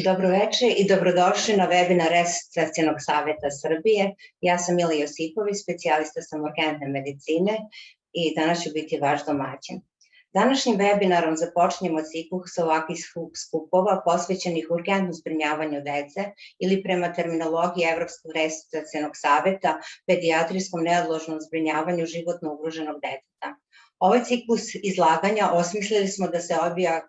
Dobro večer i dobrodošli na webinar Resuscitacionog saveta Srbije. Ja sam Mila Josipović, specijalista sam urgentne medicine i danas ću biti vaš domaćin. Današnjim webinarom započinjemo ciklus ovakvih skupova posvećenih urgentnom zbrinjavanju dece ili prema terminologiji Evropskog resuscitacionog saveta pedijatrijskom neodložnom zbrinjavanju životno ugroženog deteta. Ovaj ciklus izlaganja osmislili smo da se odvija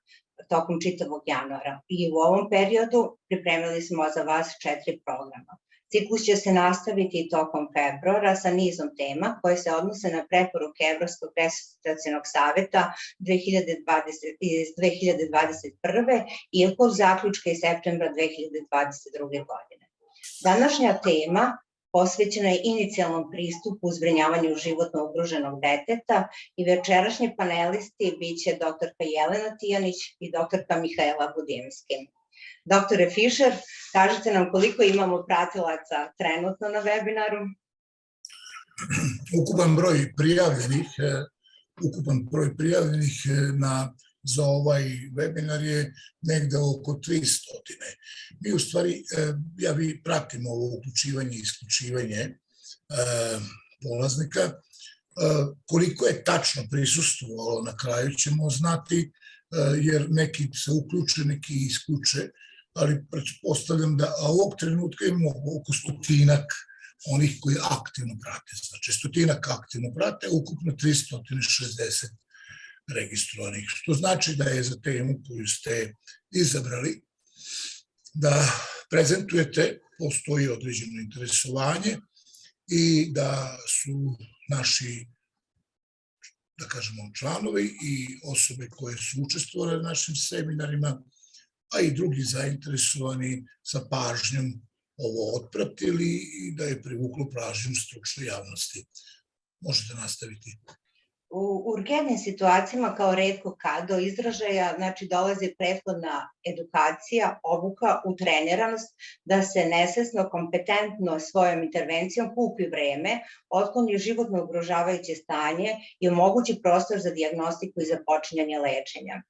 tokom čitavog januara i u ovom periodu pripremili smo za vas 4 programa. Ciklus će se nastaviti i tokom februara sa nizom tema koje se odnose na preporuke Evropskog resuscitacionog saveta iz 2021. i zaključke iz septembra 2022. godine. Današnja tema posvećena je inicijalnom pristupu u zbrinjavanju životno ugroženog deteta i večerašnji panelisti biće doktorka Jelena Tijanić i doktorka Mihaela Budimski. Doktore Fišer, kažite nam koliko imamo pratilaca trenutno na webinaru? Ukupan broj prijavljenih za ovaj webinar je negde oko 300. Mi u stvari, ja pratimo ovo uključivanje i isključivanje polaznika. Koliko je tačno prisustvovalo na kraju ćemo znati, jer neki se uključe, neki isključe, ali pretpostavljam da ovog trenutka imamo oko 100-ak onih koji aktivno prate. Znači 100-ak aktivno prate, ukupno 360 registrovanih, što znači da je za temu koju ste izabrali da prezentujete, postoji određeno interesovanje i da su naši, da kažemo, članovi i osobe koje su učestvovale na našim seminarima, a i drugi zainteresovani sa pažnjom ovo otpratili i da je privuklo pažnju stručne javnosti. Možete nastaviti. U urgentnim situacijama kao retko kad do izražaja dolazi prethodna edukacija, obuka, utreniranost da se nesvesno, kompetentno svojom intervencijom kupi vreme, otkloni životno ugrožavajuće stanje i omogući prostor za dijagnostiku i započinjanje lečenja.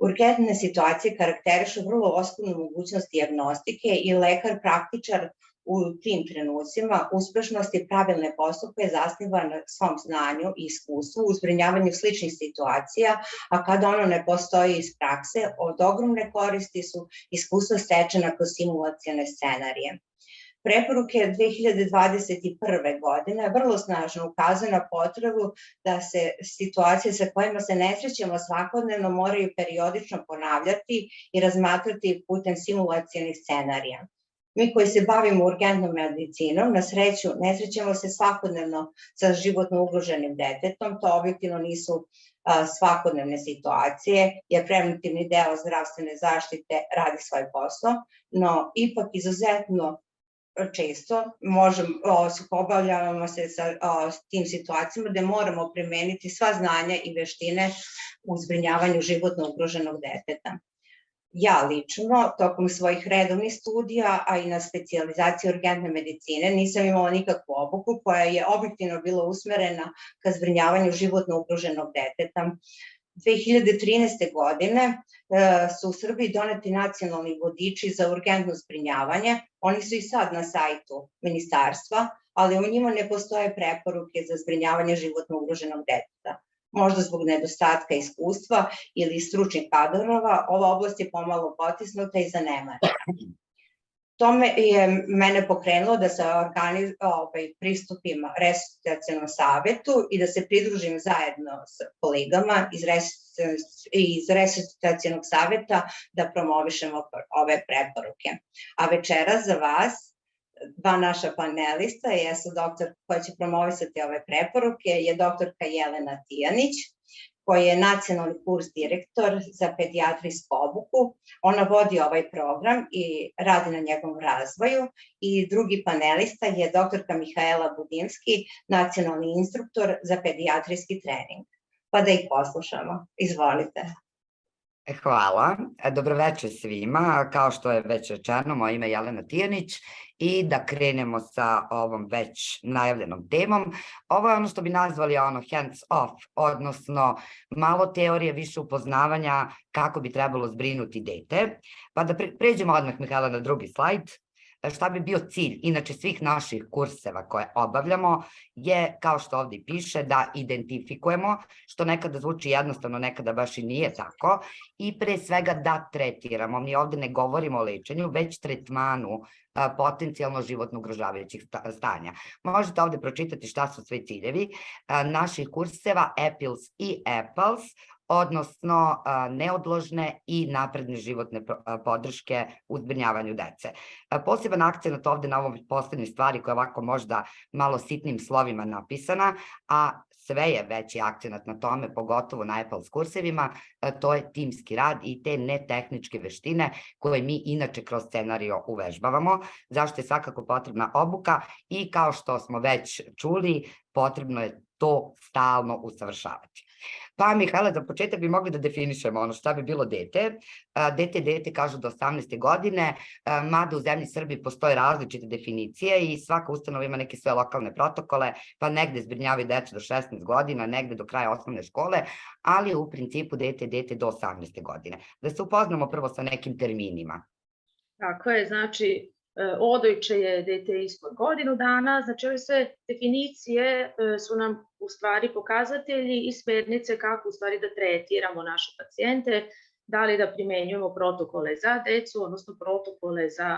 Urgentne situacije karakterišu vrlo oskudnu mogućnost dijagnostike i lekar praktičar u tim trenucima uspešnost i pravilne postupke zasniva na svom znanju i iskustvu u zbrinjavanju sličnih situacija, a kada ono ne postoji iz prakse, od ogromne koristi su iskustva stečena kroz simulacione scenarije. Preporuke 2021. godine vrlo snažno ukazuju na potrebu da se situacije sa kojima se ne srećemo svakodnevno moraju periodično ponavljati i razmatrati putem simulacionih scenarija. Mi koji se bavimo urgentnom medicinom, na sreću, ne srećemo se svakodnevno sa životno ugroženim detetom, to objektivno nisu svakodnevne situacije, jer preventivni deo zdravstvene zaštite radi svoj posao, no ipak izuzetno često obavljamo se sa tim situacijama gde moramo primeniti sva znanja i veštine u zbrinjavanju životno ugroženog deteta. Ja lično, tokom svojih redovnih studija, a i na specijalizaciji urgentne medicine, nisam imala nikakvu obuku koja je objektivno bila usmerena ka zbrinjavanju životno ugroženog deteta. 2013. godine su u Srbiji doneti nacionalni vodiči za urgentno zbrinjavanje. Oni su i sad na sajtu ministarstva, ali u njima ne postoje preporuke za zbrinjavanje životno ugroženog deteta. Možda zbog nedostatka iskustva ili stručnih kadrova, ova oblast je pomalo potisnuta i zanemarena. Tome je mene pokrenulo da se pristupim resuscitacionom savetu i da se pridružim zajedno sa kolegama iz resuscitacionog saveta da promovišemo ove preporuke. A večera za vas dva naša panelista jesu doktor koja će promovisati ove preporuke, je doktorka Jelena Tijanić, koji je nacionalni kurs direktor za pedijatrijsku obuku. Ona vodi ovaj program i radi na njegovom razvoju. I drugi panelista je doktorka Mihaela Budimski, nacionalni instruktor za pedijatrijski trening. Pa da ih poslušamo. Izvolite. Hvala. Dobroveče svima. Kao što je već rečeno, moje ime je Jelena Tijanić i da krenemo sa ovom već najavljenom temom. Ovo je ono što bi nazvali hands off, odnosno malo teorije, više upoznavanja kako bi trebalo zbrinuti dete. Pa da pređemo odmah, Mihajla, na drugi slajd. Šta bi bio cilj, inače, svih naših kurseva koje obavljamo je, kao što ovdje piše, da identifikujemo, što nekada zvuči jednostavno, nekada baš i nije tako, i pre svega da tretiramo. Mi ovdje ne govorimo o lečenju, već tretmanu potencijalno životno ugrožavajućih stanja. Možete ovdje pročitati šta su sve ciljevi naših kurseva Apples i Apples, odnosno neodložne i napredne životne podrške u zbrinjavanju dece. Poseban akcent ovde na ovom poslednjoj stvari koja je ovako možda malo sitnim slovima napisana, a sve je veći akcent na tome, pogotovo na Apples kursevima, to je timski rad i te netehničke veštine koje mi inače kroz scenario uvežbavamo, zašto je svakako potrebna obuka i kao što smo već čuli, potrebno je to stalno usavršavati. Pa, Mihajla, za početak bi mogli da definišemo ono šta bi bilo dete. Dete kažu do 18. godine, mada u zemlji Srbiji postoje različite definicije i svaka ustanova ima neke svoje lokalne protokole, pa negde zbrinjavaju decu do 16 godina, negde do kraja osnovne škole, ali u principu dete do 18. godine. Da se upoznamo prvo sa nekim terminima. Tako je, znači, odojče je dete ispod godinu dana, znači ove sve definicije su nam u stvari pokazatelji i smernice kako u stvari da tretiramo naše pacijente, da li da primenjujemo protokole za decu, odnosno protokole za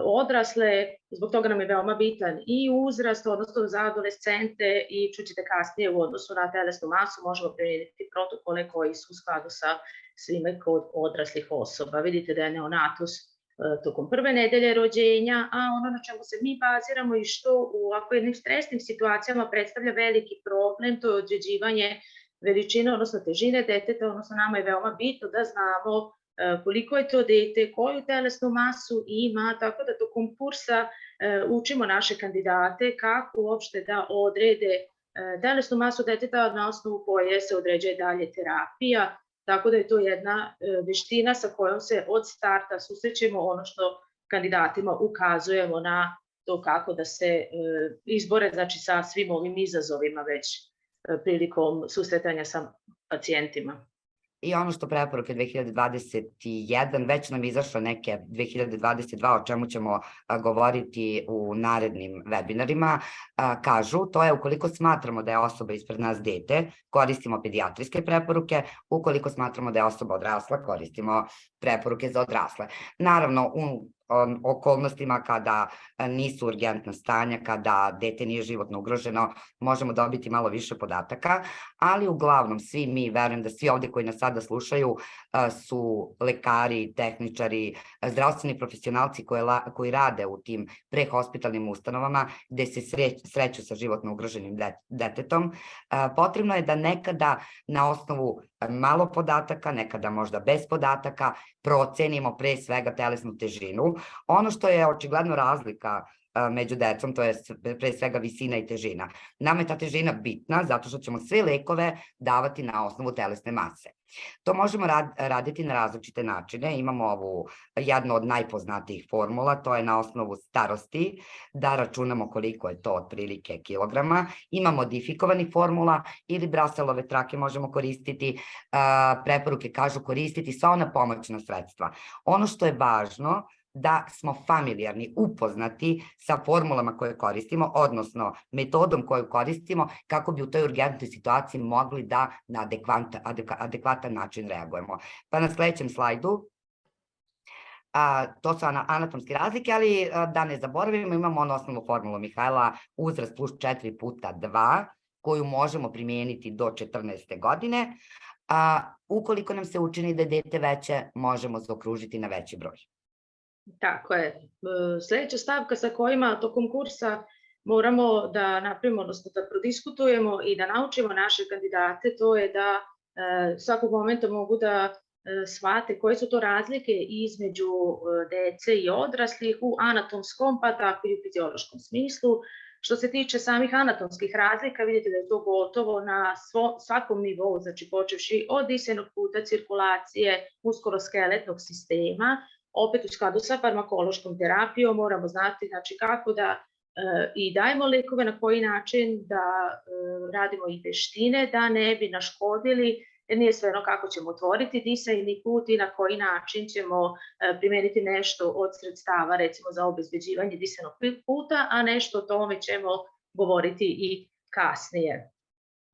odrasle, zbog toga nam je veoma bitan i uzrast, odnosno za adolescente i čućete kasnije u odnosu na telesnu masu možemo primeniti protokole koji su u skladu sa svime kod odraslih osoba. Vidite da je neonatus tokom prve nedelje rođenja, a ono na čemu se mi baziramo i što u ovako jednim stresnim situacijama predstavlja veliki problem, to je određivanje veličine, odnosno težine deteta, odnosno nama je veoma bitno da znamo koliko je to dete, koju telesnu masu ima, tako da tokom kursa učimo naše kandidate kako uopšte da odrede telesnu masu deteta na osnovu koje se određuje dalje terapija. Tako da je to jedna veština sa kojom se od starta susrećemo, ono što kandidatima ukazujemo na to kako da se izbore, znači sa svim ovim izazovima već prilikom susretanja sa pacijentima. I ono što preporuke 2021, već nam izašle neke 2022, o čemu ćemo govoriti u narednim webinarima, kažu, to je ukoliko smatramo da je osoba ispred nas dete, koristimo pedijatrijske preporuke, ukoliko smatramo da je osoba odrasla, koristimo preporuke za odrasle. Naravno, u okolnostima kada nisu urgentna stanja, kada dete nije životno ugroženo, možemo dobiti malo više podataka, ali uglavnom svi mi, verujem da svi ovde koji nas sada slušaju su lekari, tehničari, zdravstveni profesionalci koji rade u tim prehospitalnim ustanovama gde se sreću sa životno ugroženim detetom. Potrebno je da nekada na osnovu malo podataka, nekada možda bez podataka, procenimo pre svega telesnu težinu. Ono što je očigledno razlika među decom, to je pre svega visina i težina. Nama je ta težina bitna zato što ćemo sve lekove davati na osnovu telesne mase. To možemo raditi na različite načine. Imamo ovu jednu od najpoznatijih formula, to je na osnovu starosti, da računamo koliko je to otprilike kilograma. Ima modifikovani formula ili Braselove trake možemo koristiti. Preporuke kažu koristiti sva ona pomoćna sredstva. Ono što je važno, da smo familijarni, upoznati sa formulama koje koristimo, odnosno metodom koju koristimo, kako bi u toj urgentnoj situaciji mogli da na adekvatan način reagujemo. Pa na sledećem slajdu, to su anatomske razlike, ali da ne zaboravimo, imamo onu osnovnu formulu Mihajla, uzrast plus 4 puta 2, koju možemo primijeniti do 14. godine. Ukoliko nam se učini da je dete veće, možemo zaokružiti na veći broj. Tako je. Sledeća stavka sa kojima tokom kursa moramo da napravimo, odnosno da prodiskutujemo i da naučimo naše kandidate, to je da svakog momenta mogu da shvate koje su to razlike između dece i odraslih u anatomskom, pa tako i u fiziološkom smislu, Što se tiče samih anatomskih razlika, vidite da je to gotovo na svakom nivou, znači počevši od disajnog puta, cirkulacije, muskuloskeletnog sistema, opet u skladu sa farmakološkom terapijom moramo znati znači, kako da i dajemo lekove, na koji način da radimo i veštine, da ne bi naškodili, jer nije sve kako ćemo otvoriti disajni put i na koji način ćemo primeniti nešto od sredstava, recimo za obezbeđivanje disajnog puta, a nešto o tome ćemo govoriti i kasnije.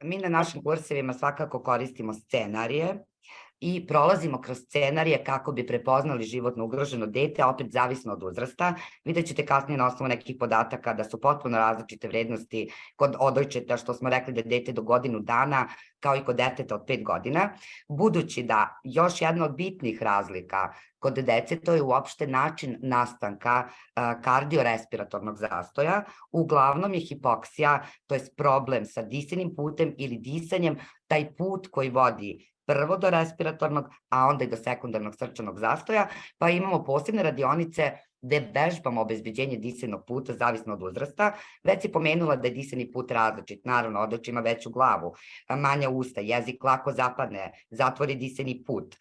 Mi na našim kursevima svakako koristimo scenarije i prolazimo kroz scenarije kako bi prepoznali životno ugroženo dete, a opet zavisno od uzrasta. Vidjet ćete kasnije na osnovu nekih podataka da su potpuno različite vrednosti kod odojčeta, što smo rekli da je dete do godinu dana, kao i kod deteta od 5 godina. Budući da još jedna od bitnih razlika kod dece, to je uopšte način nastanka kardiorespiratornog zastoja. Uglavnom je hipoksija, to je problem sa disajnim putem ili disanjem, taj put koji vodi prvo do respiratornog, a onda i do sekundarnog srčanog zastoja, pa imamo posebne radionice gde vežbamo obezbeđenje disajnog puta zavisno od uzrasta. Već si pomenula da je disajni put različit, naravno odojče ima veću glavu, manja usta, jezik lako zapadne, zatvori disajni put.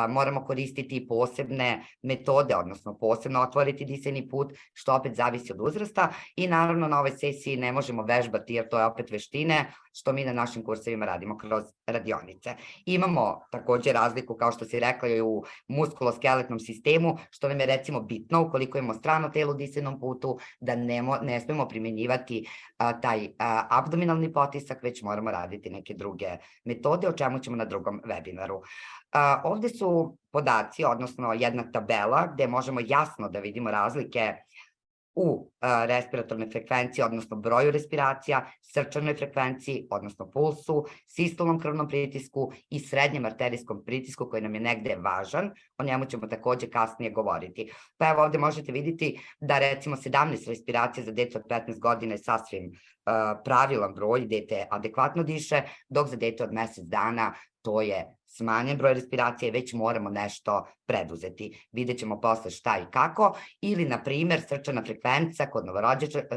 Moramo koristiti posebne metode, odnosno posebno otvoriti disajni put, što opet zavisi od uzrasta i naravno na ovoj sesiji ne možemo vežbati jer to je opet veštine, što mi na našim kursevima radimo kroz radionice. Imamo takođe razliku, kao što si rekla, i u muskuloskeletnom sistemu, što nam je recimo bitno ukoliko imamo strano telo u disajnom putu, da ne smemo primjenjivati taj abdominalni potisak, već moramo raditi neke druge metode, o čemu ćemo na drugom webinaru. Ovde su podaci, odnosno jedna tabela gde možemo jasno da vidimo razlike u respiratornoj frekvenciji, odnosno broju respiracija, srčanoj frekvenciji, odnosno pulsu, sistolnom krvnom pritisku i srednjem arterijskom pritisku koji nam je negde važan, o njemu ćemo takođe kasnije govoriti. Pa evo ovde možete vidjeti da recimo 17 respiracija za dete od 15 godina je sasvim pravilan broj, dete adekvatno diše, dok za dete od mesec dana to je smanjen broj respiracije, već moramo nešto preduzeti. Vidjet ćemo posle šta i kako, ili na primer srčana frekvencija kod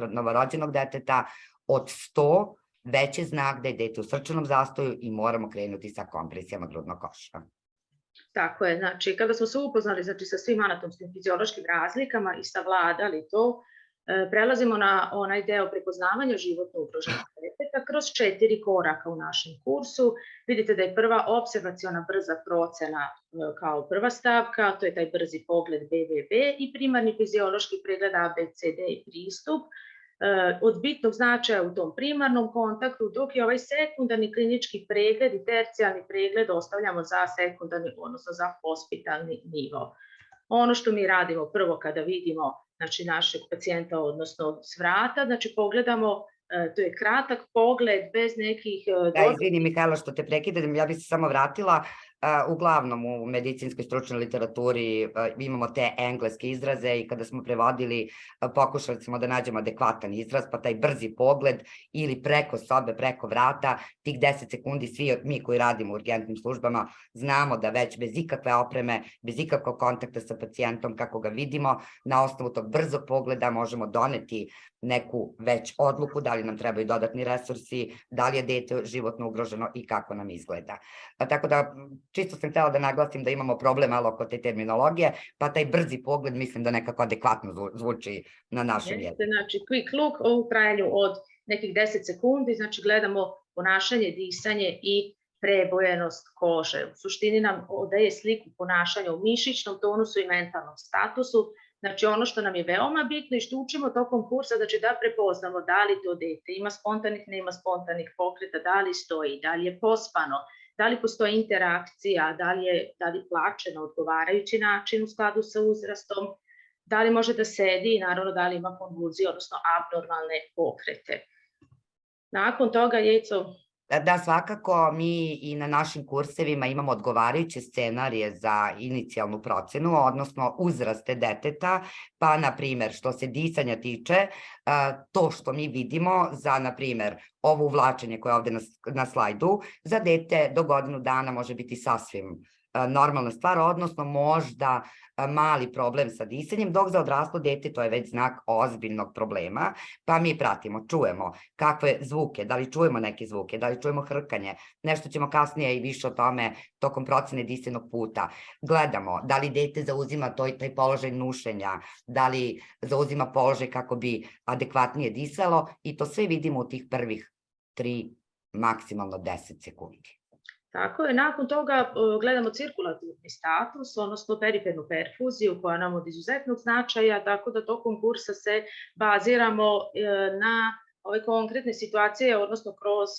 novorođenog deteta od 100 već je znak da je dete u srčanom zastoju i moramo krenuti sa kompresijama grudnog koša. Tako je, znači kada smo se upoznali znači, sa svim anatomskim fiziološkim razlikama i savladali to, prelazimo na onaj deo prepoznavanja životno ugroženog deteta kroz 4 koraka u našem kursu. Vidite da je prva observaciona brza procena kao prva stavka, to je taj brzi pogled BVB i primarni fiziološki pregled ABCD i pristup. Od bitnog značaja u tom primarnom kontaktu, dok je ovaj sekundarni klinički pregled i tercijalni pregled ostavljamo za sekundarni, odnosno za hospitalni nivo. Ono što mi radimo prvo kada vidimo znači, našeg pacijenta, odnosno s vrata, znači pogledamo, to je kratak pogled bez nekih... Da, izvini Mihajla što te prekidam, ja bih se samo vratila. Uglavnom u medicinskoj stručnoj literaturi imamo te engleske izraze i kada smo prevodili pokušali smo da nađemo adekvatan izraz, pa taj brzi pogled ili preko sobe, preko vrata, tih 10 sekundi svi mi koji radimo u urgentnim službama znamo da već bez ikakve opreme, bez ikakvog kontakta sa pacijentom kako ga vidimo, na osnovu tog brzog pogleda možemo doneti neku već odluku, da li nam trebaju dodatni resursi, da li je dete životno ugroženo i kako nam izgleda. Tako da čisto sam htjela da naglasim da imamo problem malo oko te terminologije, pa taj brzi pogled mislim da nekako adekvatno zvuči na našem jeziku. Znači, quick look u trajanju od nekih 10 sekundi, znači gledamo ponašanje, disanje i prebojenost kože. U suštini nam daje sliku ponašanja u mišićnom tonusu i mentalnom statusu. Znači ono što nam je veoma bitno i što učimo tokom kursa, znači da prepoznamo da li to dete ima spontanih, nema spontanih pokreta, da li stoji, da li je pospano, da li postoji interakcija, da li plače na odgovarajući način u skladu sa uzrastom, da li može da sedi i naravno da li ima konvulzije, odnosno abnormalne pokrete. Nakon toga, Jeco... Da, svakako mi i na našim kursevima imamo odgovarajuće scenarije za inicijalnu procenu, odnosno uzraste deteta, pa na primer što se disanja tiče, to što mi vidimo za na primer ovo uvlačenje koje je ovde na slajdu, za dete do godinu dana može biti sasvim normalna stvar, odnosno možda mali problem sa disanjem, dok za odraslo dete to je već znak ozbiljnog problema, pa mi pratimo, čujemo kakve zvuke, da li čujemo neke zvuke, da li čujemo hrkanje, nešto ćemo kasnije i više o tome tokom procene disenog puta. Gledamo da li dete zauzima taj položaj nušenja, da li zauzima položaj kako bi adekvatnije disalo i to sve vidimo u tih prvih 3, maksimalno 10 sekundi. Tako je, nakon toga gledamo cirkulativni status, odnosno perifernu perfuziju koja nam od izuzetnog značaja, tako da tokom kursa se baziramo na ove konkretne situacije, odnosno kroz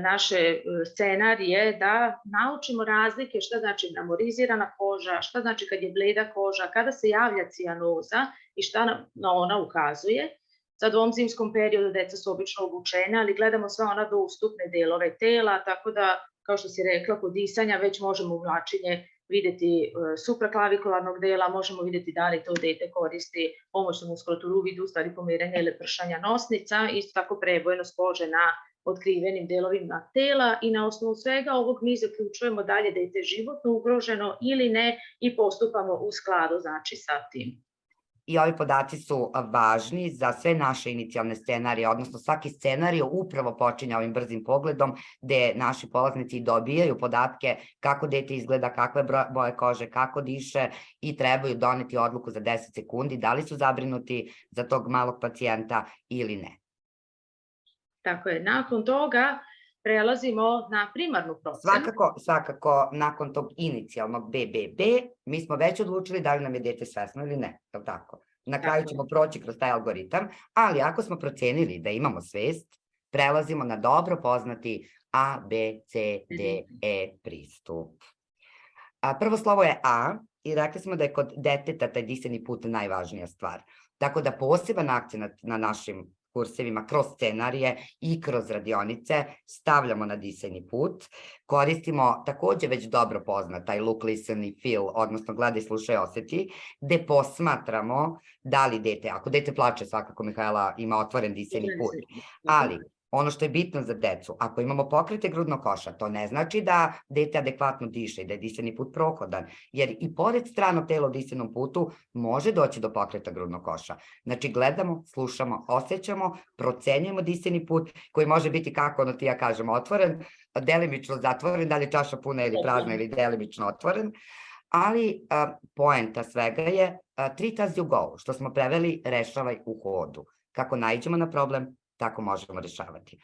naše scenarije, da naučimo razlike šta znači memorizirana koža, šta znači kad je bleda koža, kada se javlja cijanoza i šta na ona ukazuje. Sad u ovom zimskom periodu deca su obično obučena, ali gledamo sve ona dostupne delove tela, tako da, kao što si rekla, kod disanja već možemo uvlačenje videti supraklavikularnog dela, možemo videti da li to dete koristi pomoćnu muskulaturu u vidu u stvari pomeranja ili pršanja nosnica, isto tako prebojnost kože na otkrivenim delovima tela i na osnovu svega ovog mi zaključujemo da li je dete životno ugroženo ili ne i postupamo u skladu znači sa tim. I ovi podaci su važni za sve naše inicijalne scenarije, odnosno svaki scenarij upravo počinje ovim brzim pogledom gde naši polaznici dobijaju podatke kako dete izgleda, kakve boje kože, kako diše i trebaju doneti odluku za 10 sekundi da li su zabrinuti za tog malog pacijenta ili ne. Tako je, nakon toga prelazimo na primarnu procenu. Svakako, nakon tog inicijalnog BBB, mi smo već odlučili da li nam je dete svesno ili ne, je li tako? Na kraju ćemo proći kroz taj algoritam, ali ako smo procenili da imamo svest, prelazimo na dobro poznati A, B, C, D, E pristup. Prvo slovo je A i rekli smo da je kod deteta taj disani put najvažnija stvar. Tako da poseban akcent na našim kursevima kroz scenarije i kroz radionice stavljamo na disajni put. Koristimo takođe već dobro poznat taj look, listen i feel, odnosno gledaj, slušaj, oseti, gde posmatramo da li dete, ako dete plače, svakako Mihajla ima otvoren disajni put, ali ono što je bitno za decu, ako imamo pokrete grudnog koša, to ne znači da dete adekvatno diše i da je disajni put prohodan, jer i pored stranog tela u disajnom putu može doći do pokreta grudnog koša. Znači gledamo, slušamo, osjećamo, procenjujemo disajni put koji može biti, kako ono ti ja kažem, otvoren, delimično zatvoren, da li je čaša puna ili prazna ili delimično otvoren, ali poenta svega je treat as you go, što smo preveli rešavaj u hodu. Kako naiđemo na problem, tako možemo rešavati.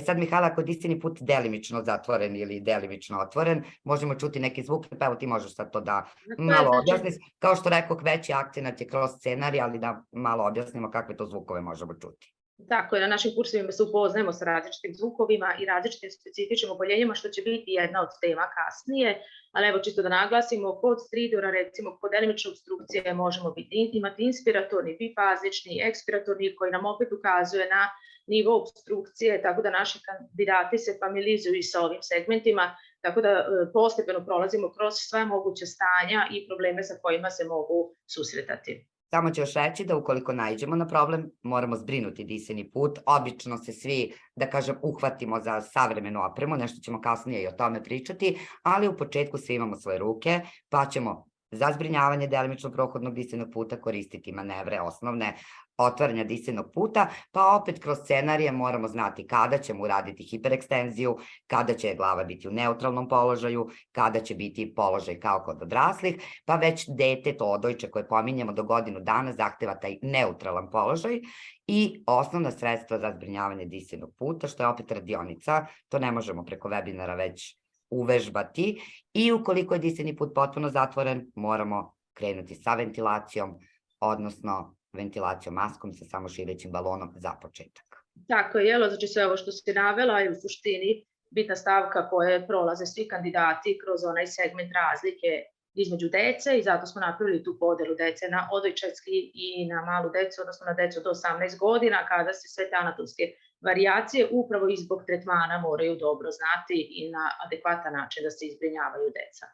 Sad, Mihajla, ako je disajni put delimično zatvoren ili delimično otvoren, možemo čuti neke zvuke, pa evo ti možeš sad to da malo objasniš. Kao što rekao, veći akcenat je kroz scenarij, ali da malo objasnimo kakve to zvukove možemo čuti. Tako je, na našim kursevima se upoznajemo sa različitim zvukovima i različitim specifičnim oboljenjima, što će biti jedna od tema kasnije, ali evo čisto da naglasimo, kod stridora, recimo kod delimične obstrukcije možemo imati inspiratorni, bifazični, ekspiratorni, koji nam opet ukazuje na nivo obstrukcije, tako da naši kandidati se familizuju sa ovim segmentima, tako da postepeno prolazimo kroz sve moguće stanja i probleme sa kojima se mogu susretati. Samo ću još reći da ukoliko naiđemo na problem, moramo zbrinuti disajni put. Obično se svi, da kažem, uhvatimo za savremenu opremu, nešto ćemo kasnije i o tome pričati, ali u početku svi imamo svoje ruke, pa ćemo za zbrinjavanje delimično prohodnog disajnog puta koristiti manevre osnovne otvaranja disajnog puta, pa opet kroz scenarije moramo znati kada ćemo uraditi hiperekstenziju, kada će glava biti u neutralnom položaju, kada će biti položaj kao kod odraslih, pa već dete, to odojče koje pominjemo do godinu dana, zahteva taj neutralan položaj i osnovna sredstva za zbrinjavanje disajnog puta, što je opet radionica, to ne možemo preko webinara već uvežbati i ukoliko je disajni put potpuno zatvoren, moramo krenuti sa ventilacijom, odnosno ventilacijom maskom sa samoširećim balonom za početak. Tako je, znači sve ovo što si navela je u suštini bitna stavka koje prolaze svi kandidati kroz onaj segment razlike između dece i zato smo napravili tu podelu dece na odojčarski i na malu decu, odnosno na decu do 18 godina, kada se sve te anatomske varijacije upravo i zbog tretmana moraju dobro znati i na adekvatan način da se izbrinjavaju deca.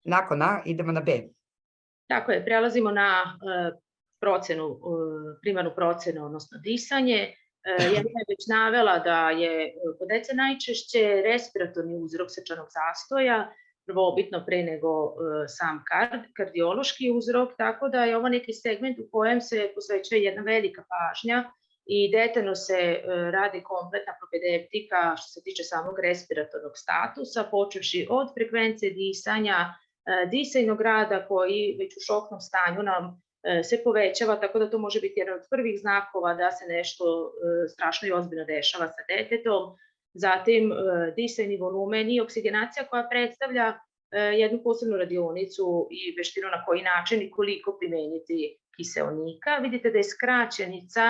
Nakon A idemo na B. Tako je, prelazimo na primarnu procenu, odnosno disanje. Jelena je već navela da je kod dece najčešće respiratorni uzrok srčanog zastoja, prvobitno pre nego sam kardiološki uzrok, tako da je ovo neki segment u kojem se posvećuje jedna velika pažnja i detaljno se radi kompletna propedeutika što se tiče samog respiratornog statusa, počevši od frekvencije disanja, disajnog rada koji već u šoknom stanju nam se povećava, tako da to može biti jedan od prvih znakova da se nešto strašno i ozbiljno dešava sa detetom. Zatim disajni volumen i oksigenacija koja predstavlja jednu posebnu radionicu i veštinu na koji način i koliko primeniti kiseonika. Vidite da je skraćenica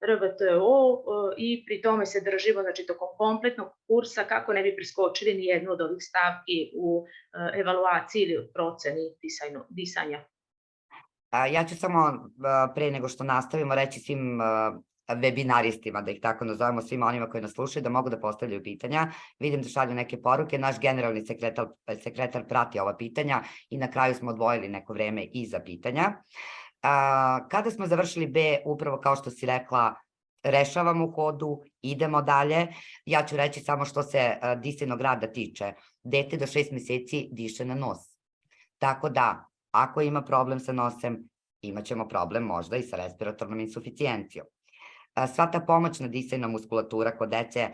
RVTO i pri tome se držimo, znači tokom kompletnog kursa kako ne bi preskočili ni jednu od ovih stavki u evaluaciji ili proceni disanja. Ja ću samo pre nego što nastavimo reći svim webinaristima, da ih tako nazovemo, svima onima koji nas slušaju, da mogu da postavljaju pitanja. Vidim da šalju neke poruke, naš generalni sekretar prati ova pitanja i na kraju smo odvojili neko vreme i za pitanja. Kada smo završili B, upravo kao što si rekla, rešavamo u hodu, idemo dalje. Ja ću reći samo što se disajnog rada tiče. Dete do 6 meseci diše na nos. Tako da, ako ima problem sa nosem, imat ćemo problem možda i sa respiratornom insuficijencijom. Sva ta pomoćna disajna muskulatura kod dece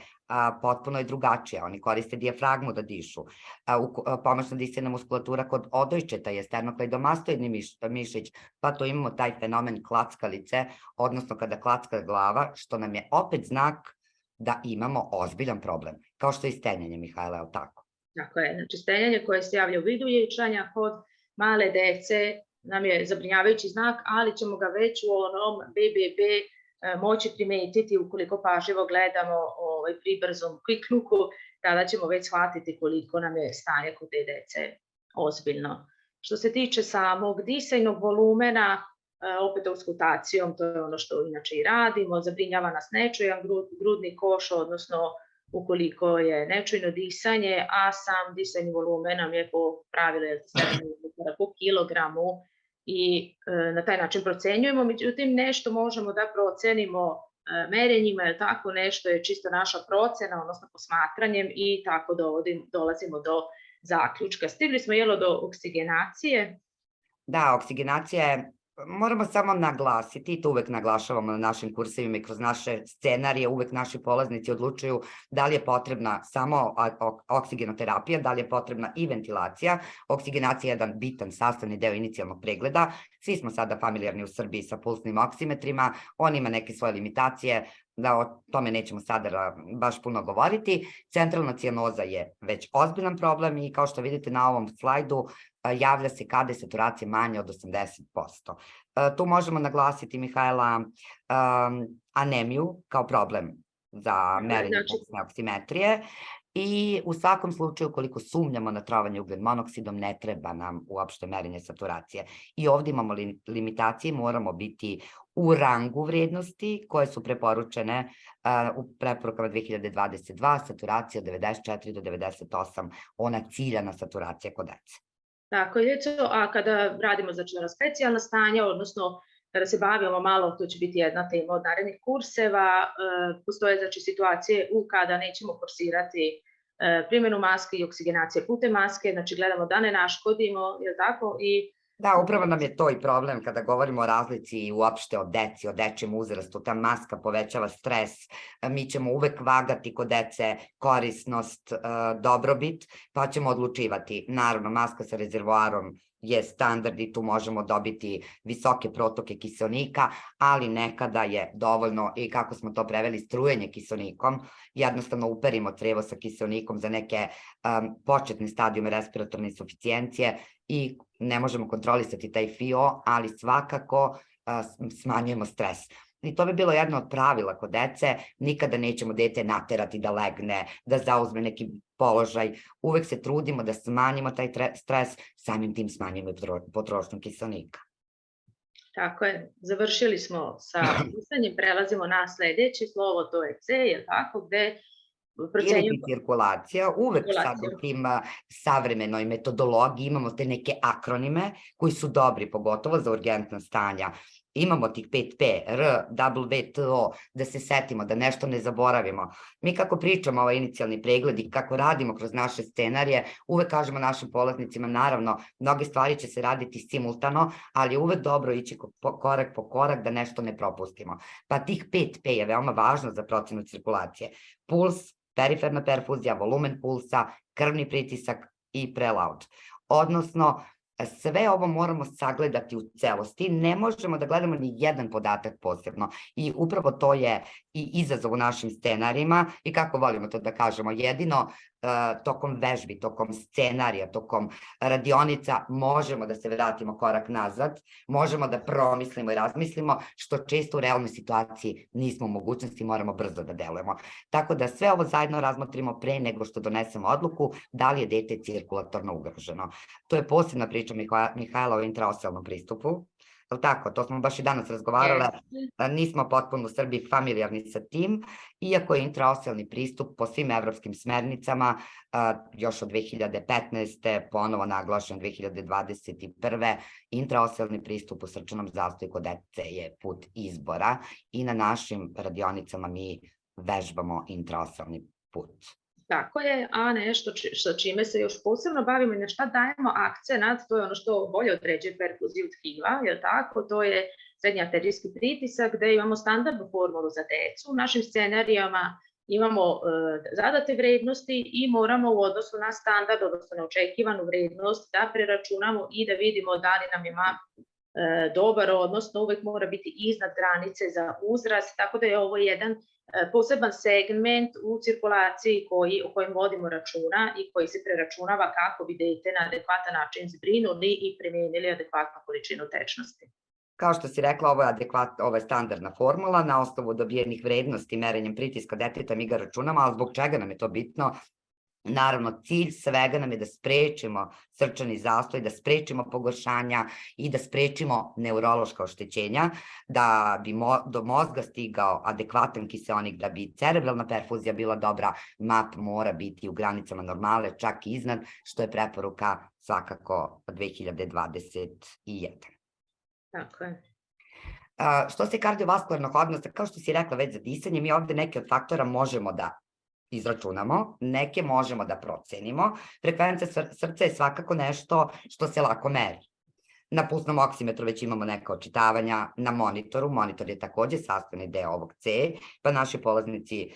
potpuno je drugačija. Oni koriste dijafragmu da dišu. Pomoćna disajna muskulatura kod odojčeta je sternokleidomastoidni mišić, pa to imamo taj fenomen klackalice, odnosno kada klacka glava, što nam je opet znak da imamo ozbiljan problem. Kao što je stenjanje, Mihajla, je li tako? Tako je. Znači, stenjanje koje se javlja u vidu ječanja kod male dece nam je zabrinjavajući znak, ali ćemo ga već u onom BBB moći primetiti ukoliko pažljivo gledamo pri brzom quick looku, tada ćemo već shvatiti koliko nam je stanje kod te dece ozbiljno. Što se tiče samog disajnog volumena, opet auskultacijom, to je ono što inače i radimo, zabrinjava nas nečujan grudni koš, odnosno ukoliko je nečujno disanje, a sam disajni volumen nam je po pravilu 7 ml po kilogramu, i na taj način procenjujemo. Međutim, nešto možemo da procenimo merenjima, jer tako nešto je čisto naša procena, odnosno posmatranjem, i tako dolazimo do zaključka. Stigli smo do oksigenacije. Da, oksigenacija je, moramo samo naglasiti, i to uvek naglašavamo na našim kursevima i kroz naše scenarije, uvek naši polaznici odlučuju da li je potrebna samo oksigenoterapija, da li je potrebna i ventilacija. Oksigenacija je jedan bitan sastavni deo inicijalnog pregleda. Svi smo sada familijarni u Srbiji sa pulsnim oksimetrima, on ima neke svoje limitacije, da o tome nećemo sada baš puno govoriti. Centralna cijanoza je već ozbiljan problem i kao što vidite na ovom slajdu, javlja se kada je saturacija manja od 80%. Tu možemo naglasiti, Mihajla, anemiju kao problem za merenje pulsne oksimetrije i u svakom slučaju, koliko sumnjamo na trovanje ugljen monoksidom, ne treba nam uopšte merenje saturacije. I ovdje imamo limitacije, moramo biti u rangu vrednosti koje su preporučene u preporukama 2022, saturacija od 94 do 98, ona ciljana saturacija kod dece. Tako je, a kada radimo specijalna stanja, odnosno kada se bavimo malo, to će biti jedna tema od narednih kurseva, postoje situacije u kada nećemo forsirati primjenu maske i oksigenacije putem maske, znači gledamo da ne naškodimo, je li tako? Da, upravo nam je to i problem kada govorimo o razlici i uopšte o deci, o dečijem uzrastu. Ta maska povećava stres, mi ćemo uvek vagati kod dece korisnost, dobrobit, pa ćemo odlučivati. Naravno, maska sa rezervoarom je standard i tu možemo dobiti visoke protoke kiseonika, ali nekada je dovoljno, i kako smo to preveli, strujenje kiseonikom, jednostavno uperimo crevo sa kiseonikom za neke početne stadijume respiratorne insuficijencije i ne možemo kontrolisati taj FIO, ali svakako smanjujemo stres. I to bi bilo jedno od pravila kod dece, nikada nećemo dete naterati da legne, da zauzme neki položaj, uvek se trudimo da smanjimo taj stres, samim tim smanjimo potrošnju kiseonika. Tako je, završili smo sa pisanjem, prelazimo na sledeće slovo, to je C, je li tako, gde ili cirkulacija, uvek sad u tim savremenoj metodologiji imamo te neke akronime koji su dobri, pogotovo za urgentna stanja. imamo tih 5P, R, WTO, da se setimo, da nešto ne zaboravimo. Mi kako pričamo ovaj inicijalni pregled i kako radimo kroz naše scenarije, uvek kažemo našim polaznicima, naravno, mnoge stvari će se raditi simultano, ali je uvek dobro ići korak po korak da nešto ne propustimo. Pa tih 5P je veoma važno za procenu cirkulacije. Puls, periferna perfuzija, volumen pulsa, krvni pritisak i preload. Odnosno, sve ovo moramo sagledati u celosti, ne možemo da gledamo ni jedan podatak posebno i upravo to je i izazov u našim scenarijima i kako volimo to da kažemo, jedino tokom vežbi, tokom scenarija, tokom radionica možemo da se vratimo korak nazad, možemo da promislimo i razmislimo, što često u realnoj situaciji nismo u mogućnosti, moramo brzo da delujemo. Tako da sve ovo zajedno razmotrimo pre nego što donesemo odluku da li je dete cirkulatorno ugroženo. To je posebna priča Mihajla o intraoselnom pristupu. Tako, to smo baš i danas razgovarale, nismo potpuno u Srbiji familijarni sa tim, iako je intraoselni pristup po svim evropskim smernicama još od 2015. ponovo naglašen 2021. Intraoselni pristup u srčanom zastoju kod dece je put izbora i na našim radionicama mi vežbamo intraoselni put. Tako je, a nešto sa čime se još posebno bavimo i na šta dajemo akcenat, to je ono što bolje određuje perfuziju tkiva, je tako? To je srednji arterijski pritisak, gde imamo standardnu formulu za decu. U našim scenarijama imamo zadate vrednosti i moramo u odnosu na standard, odnosno na očekivanu vrednost, da preračunamo i da vidimo da li nam ima dobar, odnosno uvek mora biti iznad granice za uzrast, tako da je ovo jedan poseban segment u cirkulaciji o kojem vodimo računa i koji se preračunava kako bi dete na adekvatan način zbrinuli i primenili adekvatnu količinu tečnosti. Kao što si rekla, ovo je standardna formula, na osnovu dobijenih vrednosti merenjem pritiska deteta mi ga računamo, ali zbog čega nam je to bitno? Naravno, cilj svega nam je da sprečimo srčani zastoj, da sprečimo pogoršanja i da sprečimo neurološka oštećenja, da bi do mozga stigao adekvatan kiseonik, da bi cerebralna perfuzija bila dobra, MAP mora biti u granicama normale, čak i iznad, što je preporuka svakako 2021. Tako je. Što se kardiovaskularnog odnosa, kao što si rekla već za disanje, mi ovde neke od faktora možemo da izračunamo, neke možemo da procenimo. Frekvencija srca je svakako nešto što se lako meri. Na pulsnom oksimetru već imamo neka očitavanja, na monitoru, monitor je takođe sastavni deo ovog C, pa naši polaznici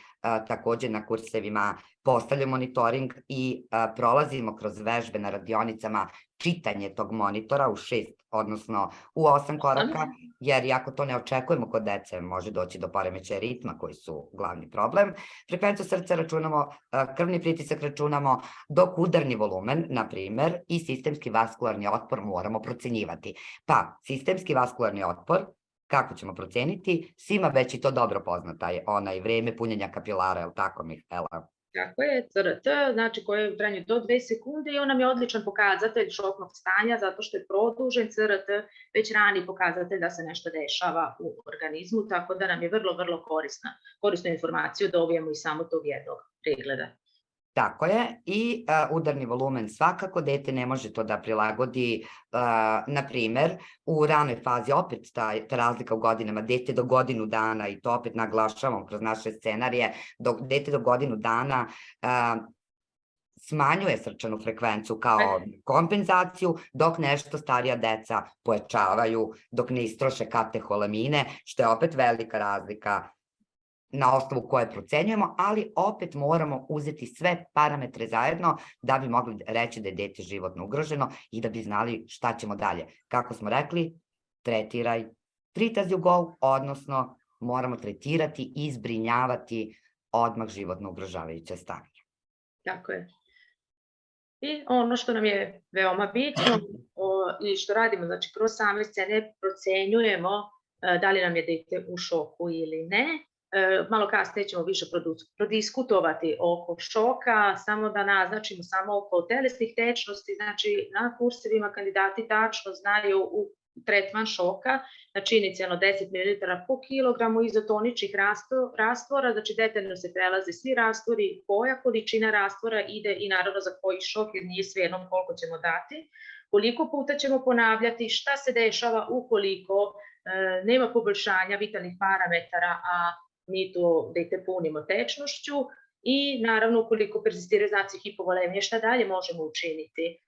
takođe na kursevima postavljaju monitoring i prolazimo kroz vežbe na radionicama čitanje tog monitora u 6, odnosno u 8 koraka, jer iako to ne očekujemo kod dece, može doći do poremećaja ritma koji su glavni problem. Frekvenciju srca računamo, krvni pritisak računamo, dok udarni volumen, na primer, i sistemski vaskularni otpor moramo procenjivati. Pa, sistemski vaskularni otpor, kako ćemo proceniti? Svima već i to dobro poznata je onaj vreme punjenja kapilara, je li tako, Mihajla? Tako je, CRT, znači koje je u trajanju do 2 sekunde i on nam je odličan pokazatelj šoknog stanja zato što je produžen CRT, već rani pokazatelj da se nešto dešava u organizmu, tako da nam je vrlo, vrlo korisnu informaciju dobijemo iz samo tog jednog pregleda. Tako je, i udarni volumen svakako, dete ne može to da prilagodi, na primer, u ranoj fazi, opet ta razlika u godinama, dete do godinu dana, i to opet naglašavamo kroz naše scenarije, dete do godinu dana smanjuje srčanu frekvenciju kao kompenzaciju, dok nešto starija deca pojačavaju, dok ne istroše kateholamine, što je opet velika razlika na osnovu koje procenjujemo, ali opet moramo uzeti sve parametre zajedno da bi mogli reći da je dete životno ugroženo i da bi znali šta ćemo dalje. Kako smo rekli, tretiraj, treat as you go, odnosno moramo tretirati i zbrinjavati odmah životno ugrožavajuće stanje. Tako je. I ono što nam je veoma bitno i što radimo, znači kroz same scene procenjujemo da li nam je dete u šoku ili ne. Malo kasnije ćemo više prodiskutovati oko šoka, samo da naznačimo samo oko telesnih tečnosti, znači na kursevima kandidati tačno znaju u tretman šoka, znači inicijalno 10 ml po kilogramu izotoničnih rastvora, znači detaljno se prelaze svi rastvori, koja količina rastvora ide i naravno za koji šok, jer nije svejedno koliko ćemo dati, koliko puta ćemo ponavljati, šta se dešava ukoliko nema poboljšanja vitalnih parametara, a mi to dete punimo tečnošću i naravno ukoliko persistiraju znaci hipovolemije, šta dalje možemo učiniti?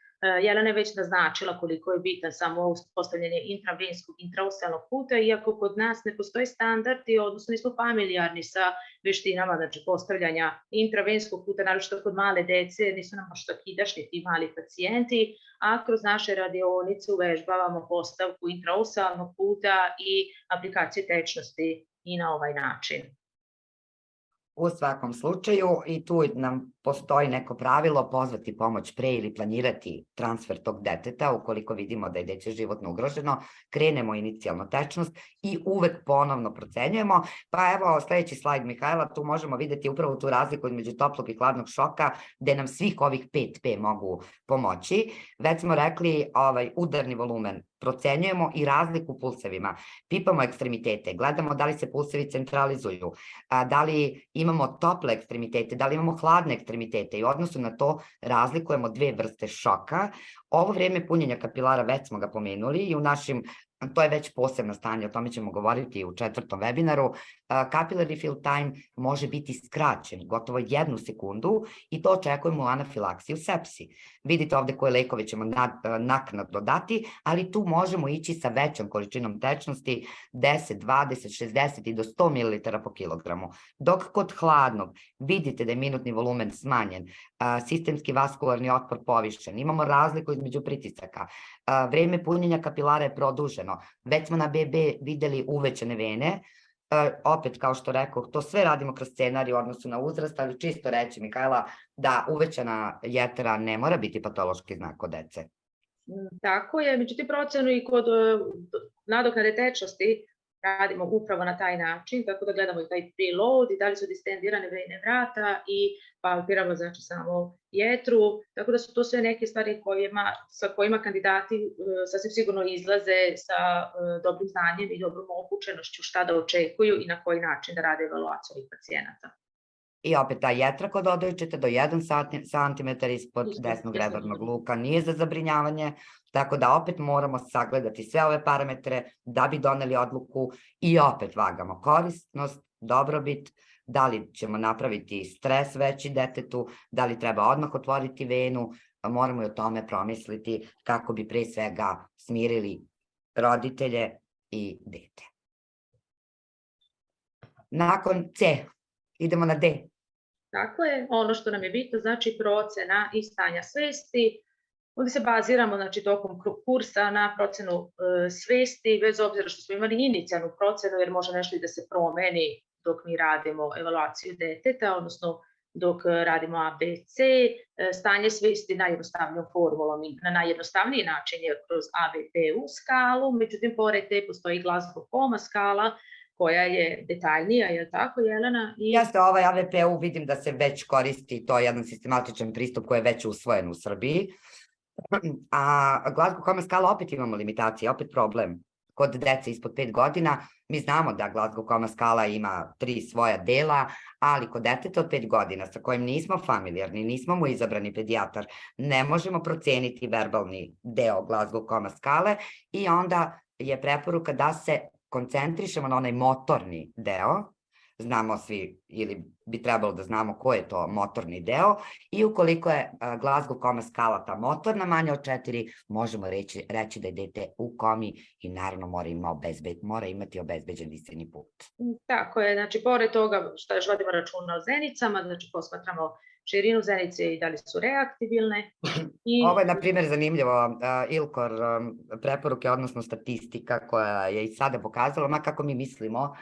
Jelena je već naznačila koliko je bitan samo uspostavljanje intravenskog, intraosealnog puta, iako kod nas ne postoji standardi, odnosno nismo familijarni sa veštinama, znači postavljanja intravenskog puta, naročito kod male dece, nisu nam baš takidašnji ti mali pacijenti, a kroz naše radionice uvežbavamo postavku intraosealnog puta i aplikaciju tečnosti i na ovaj način. U svakom slučaju, i tu nam postoji neko pravilo, pozvati pomoć pre ili planirati transfer tog deteta ukoliko vidimo da je dete životno ugroženo, krenemo inicijalno tečnost i uvek ponovno procenjujemo. Pa evo, sledeći slajd Mihajla, tu možemo videti upravo tu razliku između toplog i hladnog šoka, gde nam svih ovih 5P mogu pomoći. Već smo rekli, udarni volumen procenjujemo i razliku u pulsevima. Pipamo ekstremitete, gledamo da li se pulsevi centralizuju, da li imamo tople ekstremitete, da li imamo hladne ekstremitete i u odnosu na to razlikujemo dve vrste šoka. Ovo vreme punjenja kapilara već smo ga pomenuli i u našim, to je već posebno stanje, o tome ćemo govoriti u 4. webinaru. Capillary fill time može biti skraćen, gotovo 1 sekundu i to očekujemo u anafilaksiji u sepsi. Vidite ovde koje lekove ćemo naknadno dati, ali tu možemo ići sa većom količinom tečnosti 10, 20, 60 i do 100 ml po kilogramu. Dok kod hladnog vidite da je minutni volumen smanjen, sistemski vaskularni otpor povišen, imamo razliku između pritisaka, vreme punjenja kapilara je produženo, već smo na BB videli uvećane vene. Opet, kao što rekao, to sve radimo kroz scenarij u odnosu na uzrast, ali čisto reći, Mihajla, da uvećana jetera ne mora biti patološki znak kod dece. Tako je, međutim procenu i kod nadoknade tečnosti radimo upravo na taj način, tako da gledamo i taj preload i da li su distendirane vene vrata i palpiramo znači samo jetru, tako da su to sve neke stvari sa kojima kandidati sasvim sigurno izlaze sa dobrim znanjem i dobrom obučenošću šta da očekuju i na koji način da rade evaluaciju ovih pacijenata. I opet ta jetra kod odojčeta do 1 cm ispod desnog rebarnog luka nije za zabrinjavanje, tako da opet moramo sagledati sve ove parametre da bi doneli odluku i opet vagamo korisnost, dobrobit, da li ćemo napraviti stres veći detetu, da li treba odmah otvoriti venu, moramo i o tome promisliti kako bi pre svega smirili roditelje i dete. Nakon C, idemo na D. Tako je, ono što nam je bitno, znači procena i stanja svesti. Ovdje se baziramo znači, tokom kursa na procenu svesti, bez obzira što smo imali inicijalnu procenu, jer može nešto i da se promeni dok mi radimo evaluaciju deteta, odnosno dok radimo ABC, stanje svesti najjednostavnijom formulom i na najjednostavniji način je kroz ABPU skalu, međutim, pored te postoji Glasgow Coma skala, koja je detaljnija, je li tako, Jelena? Jeste, ovaj AVPU vidim da se već koristi, to je jedan sistematičan pristup koji je već usvojen u Srbiji. A Glasgow Coma skala opet imamo limitacije, opet problem. Kod dece ispod 5 godina, mi znamo da Glasgow Coma skala ima 3 svoja dela, ali kod deteta od 5 godina sa kojim nismo familijarni, nismo mu izabrani pedijatar, ne možemo proceniti verbalni deo Glasgow Coma skale i onda je preporuka da se koncentrišemo na onaj motorni deo, znamo svi ili bi trebalo da znamo ko je to motorni deo i ukoliko je Glasgow Coma skala ta motorna manja od 4, možemo reći da je dete u komi i naravno mora imati obezbeđen disajni put. Tako je, znači pored toga što još vodimo računa o zenicama, znači posmatramo širinu zenice i da li su reaktibilne. Ovo je, na primjer, zanimljivo, ILCOR preporuke, odnosno statistika koja je i sada pokazala, ma kako mi mislimo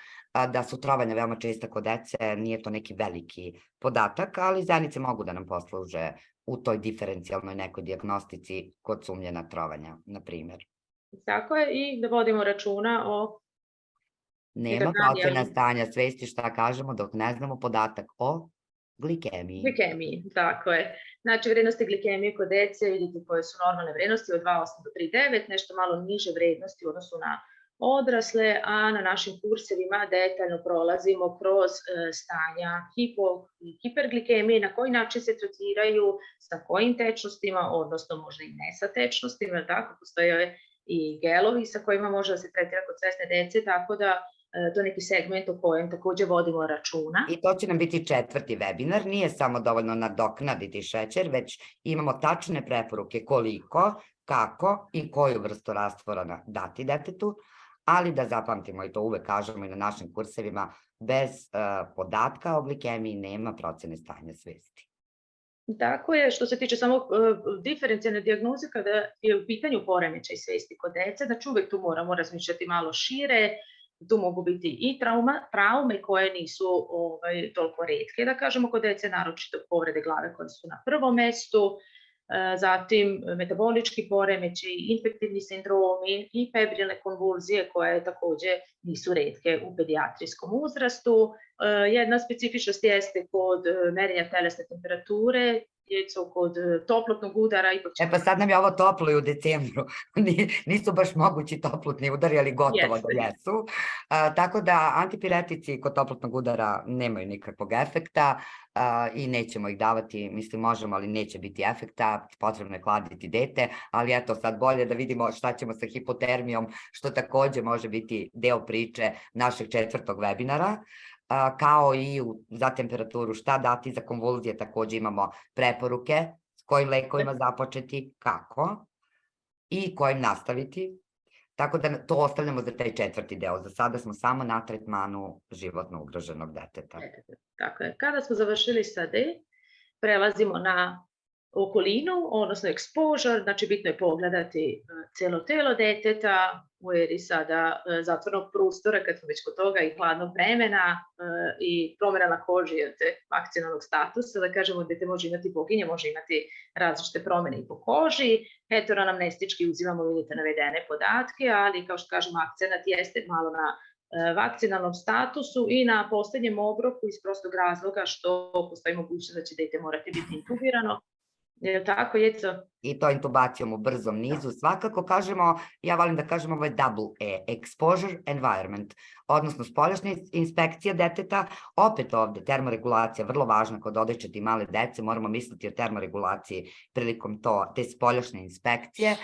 da su trovanja veoma česta kod dece, nije to neki veliki podatak, ali zenice mogu da nam posluže u toj diferencijalnoj nekoj dijagnostici kod sumnje na trovanja, na primjer. Tako je, i da vodimo računa o... Nema procena stanja svesti, šta kažemo, dok ne znamo podatak o glikemiji. Glikemiji, tako je. Znači, vrednosti glikemije kod dece, vidite koje su normalne vrednosti od 2,8 do 3,9, nešto malo niže vrednosti u odnosu na odrasle, a na našim kursevima detaljno prolazimo kroz stanja hiperglikemije, na koji način se tretiraju, sa kojim tečnostima, odnosno možda i ne sa tečnostima, tako postoje i gelovi sa kojima može da se tretira kod svesne dece, tako da to je neki segment o kojem takođe vodimo računa. I to će nam biti 4. webinar. Nije samo dovoljno nadoknaditi šećer, već imamo tačne preporuke koliko, kako i koju vrstu rastvora dati detetu, ali da zapamtimo, i to uvek kažemo i na našim kursevima, bez podatka o glikemiji nema procene stanja svesti. Tako je, što se tiče samo diferencijalne dijagnoze, kada je u pitanju poremećaj svesti kod dece, znači uvek tu moramo razmišljati malo šire, tu mogu biti i traume koje nisu toliko retke, da kažemo, kod dece, naročito povrede glave koje su na prvom mestu, zatim metabolički poremećaji, infektivni sindromi i febrilne konvulzije koje takođe nisu retke u pedijatrijskom uzrastu. Jedna specifičnost jeste kod merenja telesne temperature, djecu kod toplotnog udara. Pa sad nam je ovo toplo i u decembru, nisu baš mogući toplotni udari, ali gotovo da jesu. Tako da antipiretici kod toplotnog udara nemaju nikakvog efekta i nećemo ih davati, mislim možemo, ali neće biti efekta, potrebno je hladiti dete, ali eto sad bolje da vidimo šta ćemo sa hipotermijom, što takođe može biti deo priče našeg 4. webinara. Kao i za temperaturu, šta dati za konvulzije, takođe imamo preporuke s kojim lekovima započeti, kako i kojim nastaviti. Tako da to ostavljamo za taj 4. deo. Za sada smo samo na tretmanu životno ugroženog deteta. Tako je. Kada smo završili sa D, prelazimo na okolinu, odnosno exposure, znači bitno je pogledati celo telo deteta u eri sada zatvornog prostora, kad smo već kod toga, i hladnog vremena i promjena na koži vakcinalnog statusa, da kažemo, dete može imati boginje, može imati različite promjene i po koži, heteroanamnestički uzimamo, vidite, navedene podatke, ali kao što kažemo, akcenat jeste malo na vakcinalnom statusu i na poslednjem obroku iz prostog razloga što postoji mogućnost da će dete morati biti intubirano. Je li tako, Jeco? I to intubacijom u brzom nizu. Svakako kažemo, ja volim da kažem, ovo je double E, exposure environment, odnosno spoljašnja inspekcija deteta, opet ovde termoregulacija, vrlo važna kod odojčadi i male dece, moramo misliti o termoregulaciji prilikom te spoljašnje inspekcije,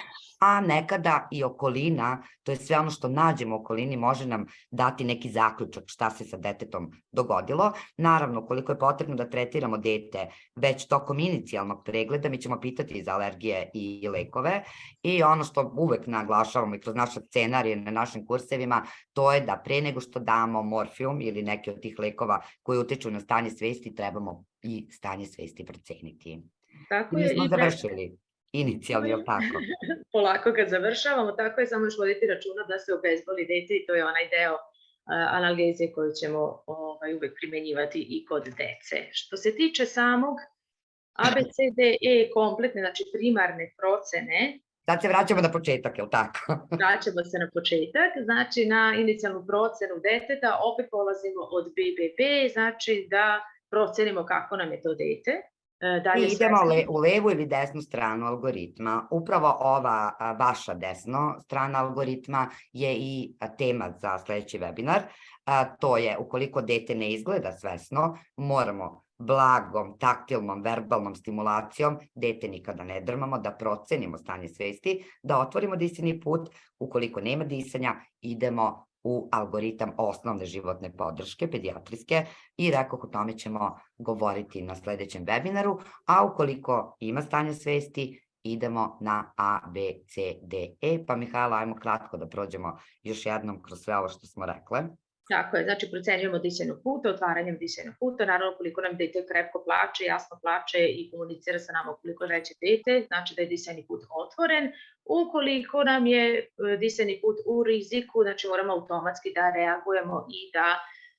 a nekada i okolina, to je sve ono što nađemo u okolini, može nam dati neki zaključak šta se sa detetom dogodilo. Naravno, koliko je potrebno da tretiramo dete već tokom inicijalnog pregleda, mi ćemo pitati za alergije i lekove, i ono što uvek naglašavamo i kroz naše scenarije na našim kursevima, to je da pre nego što damo morfijum ili neke od tih lekova koji utiču na stanje svesti, trebamo i stanje svesti proceniti. Tako je. Mi smo završili inicijalni, jel tako? Polako ga završavamo, tako je, samo još voditi računa da se obezboli dete i to je onaj deo analgezije koju ćemo uvek primenjivati i kod dece. Što se tiče samog ABCDE kompletne, znači primarne procene. Sad se vraćamo na početak, je li tako? Vraćamo se na početak, znači na inicijalnu procenu deteta, opet polazimo od BBB, znači da procenimo kako nam je to dete. I idemo u levu ili desnu stranu algoritma. Upravo ova vaša desna strana algoritma je i tema za sledeći webinar. To je, ukoliko dete ne izgleda svesno, moramo blagom, taktilnom, verbalnom stimulacijom, dete nikada ne drmamo, da procenimo stanje svesti, da otvorimo disajni put. Ukoliko nema disanja, idemo u algoritam osnovne životne podrške, pedijatrijske, i rekoh, o tome ćemo govoriti na sledećem webinaru, a ukoliko ima stanje svesti, idemo na A, B, C, D, E, pa Mihajla, ajmo kratko da prođemo još jednom kroz sve ovo što smo rekle. Tako je, znači procenjujemo disajnog puta, otvaranjem disajnog puta, naravno koliko nam dete krepko plače, jasno plače i komunicira sa nama koliko je veće dete, znači da je disajni put otvoren. Ukoliko nam je disajni put u riziku, znači moramo automatski da reagujemo i da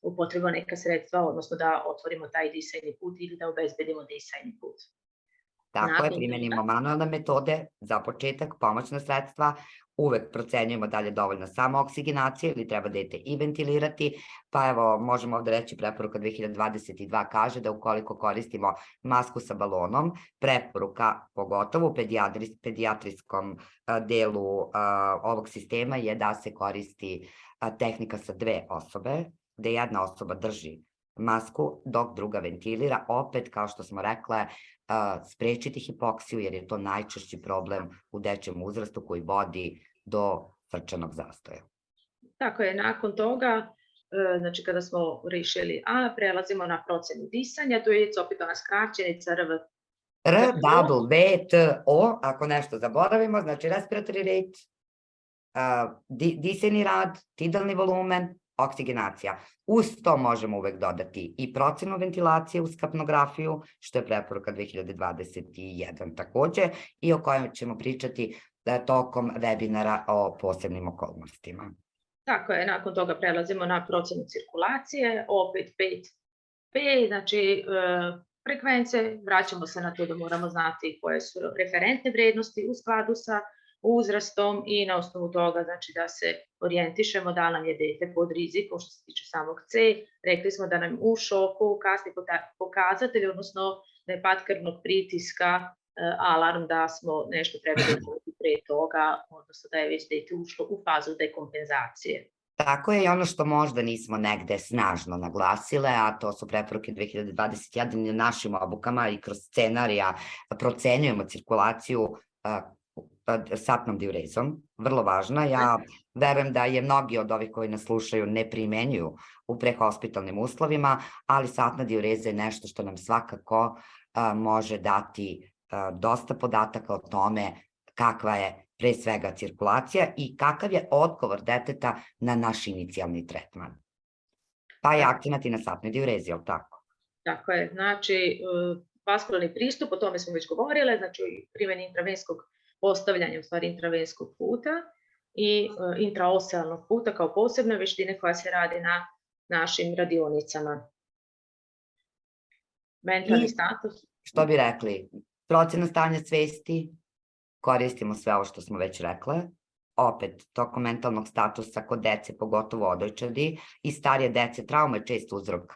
upotrebimo neka sredstva, odnosno da otvorimo taj disajni put ili da obezbedimo disajni put. Tako je, primenimo manualne metode, za početak pomoćna sredstva, uvek procenjujemo da li je dovoljna samo oksigenacija ili treba dete i ventilirati, pa evo možemo ovde reći preporuka 2022 kaže da ukoliko koristimo masku sa balonom, preporuka pogotovo u pedijatrijskom delu ovog sistema je da se koristi tehnika sa 2 osobe, gde jedna osoba drži masku dok druga ventilira, opet kao što smo rekle, sprečiti hipoksiju jer je to najčešći problem u dečijem uzrastu koji vodi do srčanog zastoja. Tako je, nakon toga, znači kada smo rešili A, prelazimo na procenu disanja, to je opet ona skraćenica RVTO. RWTO, ako nešto zaboravimo, znači respiratory rate, disajni rad, tidalni volumen, oksigenacija. Uz to možemo uvek dodati i procenu ventilacije uz kapnografiju, što je preporuka 2021 takođe, i o kojem ćemo pričati tokom webinara o posebnim okolnostima. Tako je, nakon toga prelazimo na procenu cirkulacije, opet 5P, znači frekvence, vraćamo se na to da moramo znati koje su referentne vrednosti u skladu sa uzrastom i na osnovu toga znači da se orijentišemo da nam je dete pod rizikom što se tiče samog C. Rekli smo da nam u šoku kasni pokazatelj, odnosno da je pad krvnog pritiska alarm da smo nešto trebali uraditi pre toga, odnosno da je već dete ušlo u fazu dekompenzacije. Tako je, i ono što možda nismo negde snažno naglasile, a to su preporuke 2021 na našim obukama i kroz scenarija procenjujemo cirkulaciju satnom diurezom, vrlo važna. Ja verujem da je mnogi od ovih koji nas slušaju ne primenjuju u prehospitalnim uslovima, ali satna diureza je nešto što nam svakako može dati dosta podataka o tome kakva je pre svega cirkulacija i kakav je odgovor deteta na naš inicijalni tretman. Pa je akcenat i na satnoj diurezi, je li tako? Tako je, znači vaskularni pristup, o tome smo već govorile, znači primjeni intravenskog postavljanja, u stvari intravenskog puta i intraosealnog puta kao posebne veštine koja se radi na našim radionicama. Mentalni status. Što bi rekli, procena stanja svesti, koristimo sve ovo što smo već rekle, opet tokom mentalnog statusa kod dece, pogotovo odojčadi i starije dece, trauma je čest uzrok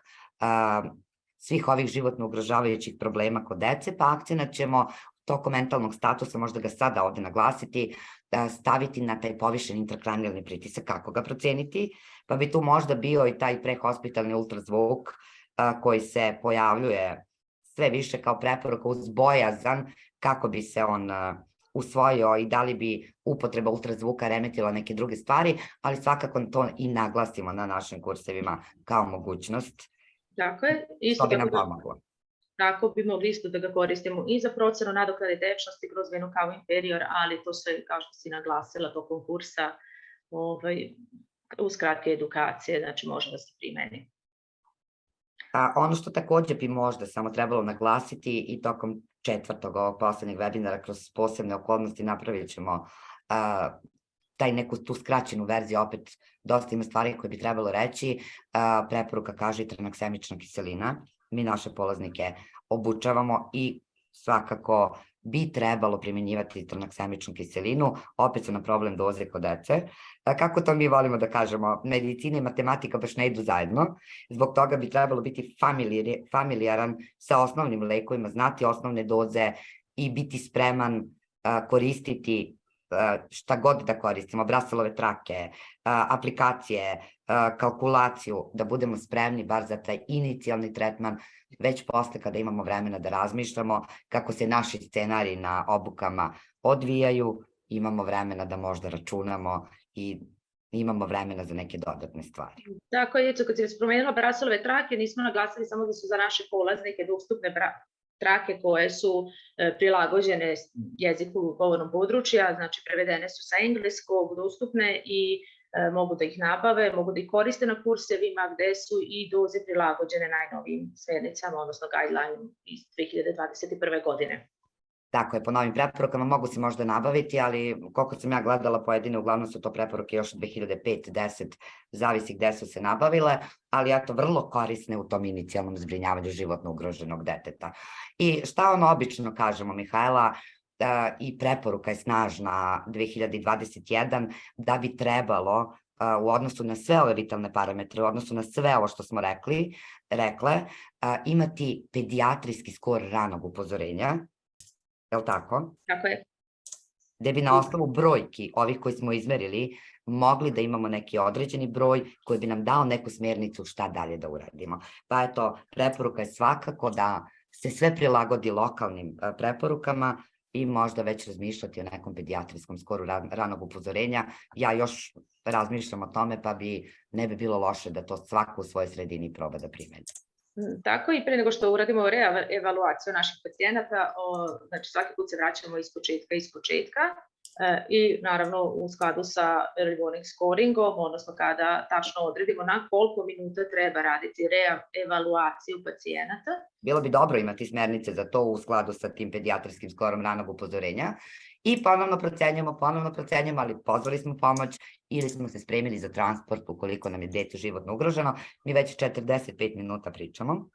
svih ovih životno ugrožavajućih problema kod dece, pa akcenat ćemo tokom mentalnog statusa, možda ga sada ovde naglasiti, staviti na taj povišen intrakranijalni pritisak, kako ga proceniti, pa bi tu možda bio i taj prehospitalni ultrazvuk koji se pojavljuje sve više kao preporuka uz bojazan kako bi se on usvojio i da li bi upotreba ultrazvuka remetila neke druge stvari, ali svakako to i naglasimo na našim kursevima kao mogućnost. Tako je. Što bi nam pomoglo. Tako bi mogli isto da ga koristimo i za procenu nadoknade tečnosti kroz venu kao inferior, ali to sve, kao što si naglasila, tokom kursa uz kratke edukacije, znači može da se primeni. Ono što takođe bi možda samo trebalo naglasiti i tokom 4. ovog poslednjeg webinara kroz posebne okolnosti napravit ćemo neku tu skraćenu verziju, opet dosta ima stvari koje bi trebalo reći. Preporuka kaže i tranksemična kiselina. Mi naše polaznike obučavamo i svakako bi trebalo primjenjivati tranksemičnu kiselinu, opet su na problem doze kod dece. Kako to mi volimo da kažemo, medicina i matematika baš ne idu zajedno, zbog toga bi trebalo biti familijaran sa osnovnim lekovima, znati osnovne doze i biti spreman koristiti šta god da koristimo, Braselove trake, aplikacije, kalkulaciju, da budemo spremni bar za taj inicijalni tretman, već posle kada imamo vremena da razmišljamo kako se naši scenariji na obukama odvijaju, imamo vremena da možda računamo i imamo vremena za neke dodatne stvari. Tako je, kad si spomenula Braselove trake, nismo naglasili samo da su za naše polaznike dostupne trake koje su prilagođene jeziku govornom područja, znači prevedene su sa engleskog, dostupne i mogu da ih nabave, mogu da ih koriste na kursevima gde su i doze prilagođene najnovijim smernicama, odnosno guideline iz 2021. godine. Tako je, po novim preporukama mogu se možda nabaviti, ali koliko sam ja gledala pojedine, uglavnom su to preporuke još od 2005-10, zavisi gde su se nabavile, ali eto, vrlo korisne u tom inicijalnom zbrinjavanju životno ugroženog deteta. I šta ono obično kažemo, Mihajla, i preporuka je snažna 2021, da bi trebalo u odnosu na sve ove vitalne parametre, u odnosu na sve ovo što smo rekle, imati pedijatrijski skor ranog upozorenja, je li tako? Tako je. Gde bi na osnovu brojki, ovih koji smo izmerili, mogli da imamo neki određeni broj koji bi nam dao neku smernicu šta dalje da uradimo. Pa eto, preporuka je svakako da se sve prilagodi lokalnim preporukama i možda već razmišljati o nekom pedijatrijskom skoru ranog upozorenja. Ja još razmišljam o tome, pa ne bi bilo loše da to svako u svojoj sredini proba da primeni. Tako i pre nego što uradimo evaluaciju naših pacijenata, znači svaki put se vraćamo iz početka i naravno u skladu sa early warning scoringom, odnosno kada tačno odredimo na koliko minuta treba raditi evaluaciju pacijenata. Bilo bi dobro imati smernice za to u skladu sa tim pedijatrijskim skorom ranog upozorenja i ponovno procenjujemo, ali pozvali smo pomoć ili smo se spremili za transport ukoliko nam je dete životno ugroženo. Mi već 45 minuta pričamo.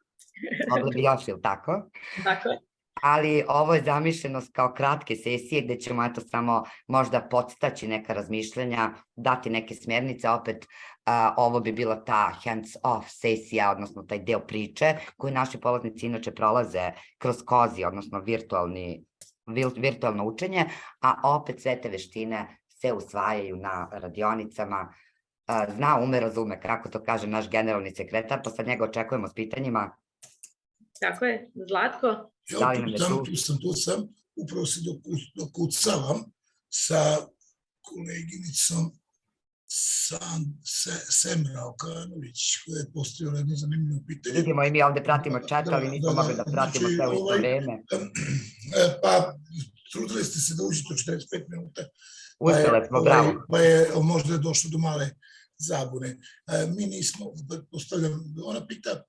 Mogli bi još, ili tako? Tako je. Ali ovo je zamišljeno kao kratke sesije gde ćemo samo možda podstaći neka razmišljanja, dati neke smernice, opet ovo bi bila ta hands-off sesija, odnosno taj deo priče koju naši polaznici inače prolaze kroz kozi, odnosno virtualno učenje, a opet sve te veštine se usvajaju na radionicama. Zna, ume, razume, kako to kaže naš generalni sekretar, pa sad njega očekujemo s pitanjima. Tako je, Zlatko? Tu sam, upravo se dokucavam sa koleginicom Semra Okanović, koja je postavila jedno zanimljivo pitanje. Vidimo i mi ovde pratimo chat, ali nismo mogli da pratimo sve u isto vreme. Pa, trudili ste se da uđete u 45 minuta. Uspjeli smo, bravo. Pa je možda došlo do male zabune. Mi nismo, postavljam, ona pita,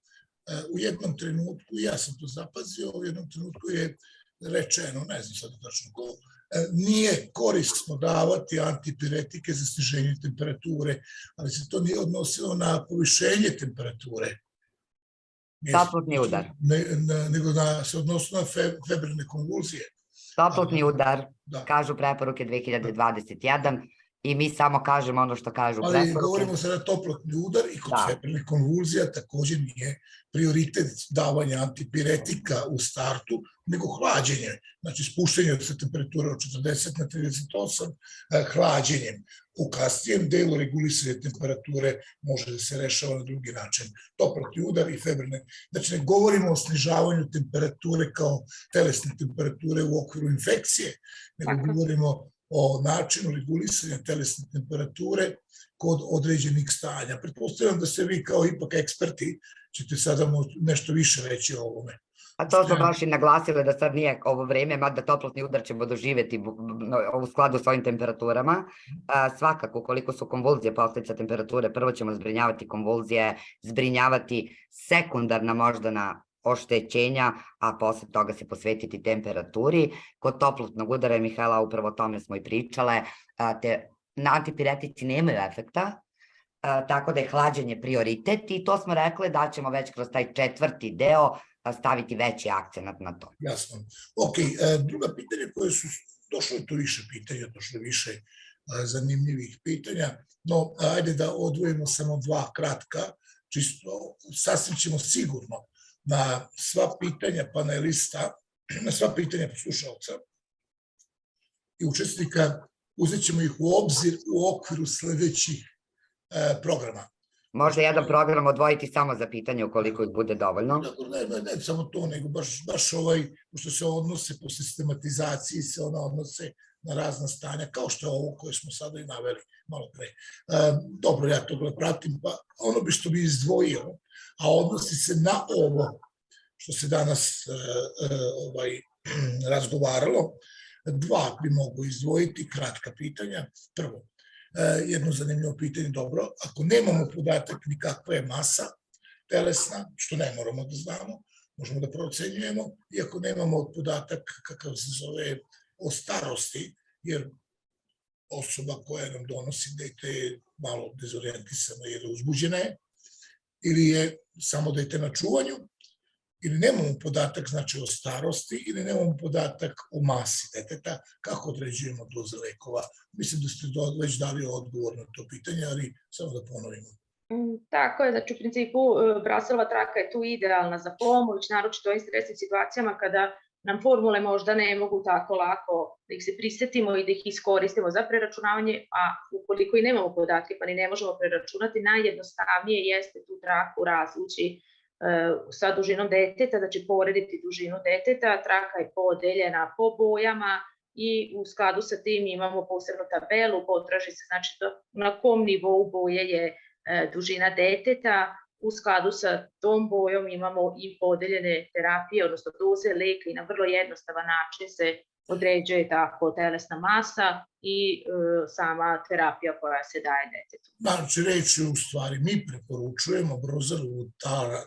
u jednom trenutku, ja sam to zapazio, u jednom trenutku je rečeno, ne znam sad tačno ko, nije korisno davati antipiretike za sniženje temperature, ali se to nije odnosilo na povišenje temperature. Toplotni udar. Nego se odnosilo na febrilne konvulzije. Toplotni udar, kažu preporuke 2021, i mi samo kažemo ono što kažu preporuke. Ali govorimo sada toplotni udar i kod febrilnih konvulzija također nije prioritet davanja antipiretika u startu, nego hlađenje. Znači spuštenje sa temperature od 40 na 38 hlađenjem. U kasnijem delu regulisanje temperature može da se rešava na drugi način. Toplotni udar i febrilne. Znači ne govorimo o snižavanju temperature kao telesne temperature u okviru infekcije, nego govorimo o načinu regulisanja telesne temperature kod određenih stanja. Pretpostavljam da ste vi kao ipak eksperti ćete sada nešto više reći o ovome. A to smo baš i naglasili da sad nije ovo vreme, mada toplotni udar ćemo doživjeti u skladu s ovim temperaturama. Svakako, ukoliko su konvulzije posljedica temperature, prvo ćemo zbrinjavati konvulzije, zbrinjavati sekundarna moždana oštećenja, a posle toga se posvetiti temperaturi. Kod toplotnog udara, Mihajla, upravo o tome smo i pričale, antipiretici nemaju efekta, tako da je hlađenje prioritet i to smo rekli da ćemo već kroz taj 4. deo staviti veći akcenat na to. Jasno. Ok, druga pitanja koje su, došlo je tu više pitanja, došlo je više zanimljivih pitanja, no ajde da odvojimo samo 2 kratka, čisto sasvim ćemo sigurno na sva pitanja panelista, na sva pitanja poslušalca i učesnika, uzet ćemo ih u obzir u okviru sledećih programa. Možda jedan program odvojiti samo za pitanje ukoliko ih bude dovoljno? Ne samo to, nego baš što se odnose po sistematizaciji, se ona odnose na razna stanja, kao što je ovo koje smo sada i naveli malo pre. Dobro, ja to pratim, pa ono što bi izdvojio, a odnosi se na ovo što se danas razgovaralo, 2 bi mogu izdvojiti, kratka pitanja. Prvo, jedno zanimljivo pitanje, dobro, ako nemamo podatak ni kakva je masa telesna, što ne moramo da znamo, možemo da procenjujemo, iako nemamo podatak kakav se zove o starosti, jer osoba koja nam donosi dete je malo dezorijentisana jer je uzbuđena ili je samo dete na čuvanju, ili nemamo podatak znači o starosti, ili nemamo podatak o masi deteta, kako određujemo doze lekova. Mislim da ste već dali odgovor na to pitanje, ali samo da ponovimo. Tako je, znači u principu Brasilova traka je tu idealna za pomoć, naročito u ovim stresnim situacijama kada nam formule možda ne mogu tako lako da ih se prisetimo i da ih iskoristimo za preračunavanje, a ukoliko i nemamo podatke pa ni ne možemo preračunati, najjednostavnije jeste tu traku razvući sa dužinom deteta, znači porediti dužinu deteta, traka je podeljena po bojama i u skladu sa tim imamo posebnu tabelu, potraži se znači na kom nivou boje je dužina deteta, u skladu sa tom bojom imamo i podeljene terapije, odnosno doze leka i na vrlo jednostavan način se određuje tako telesna masa i sama terapija koja se daje detetu. Znači, reč je u stvari, mi preporučujemo Brozerovu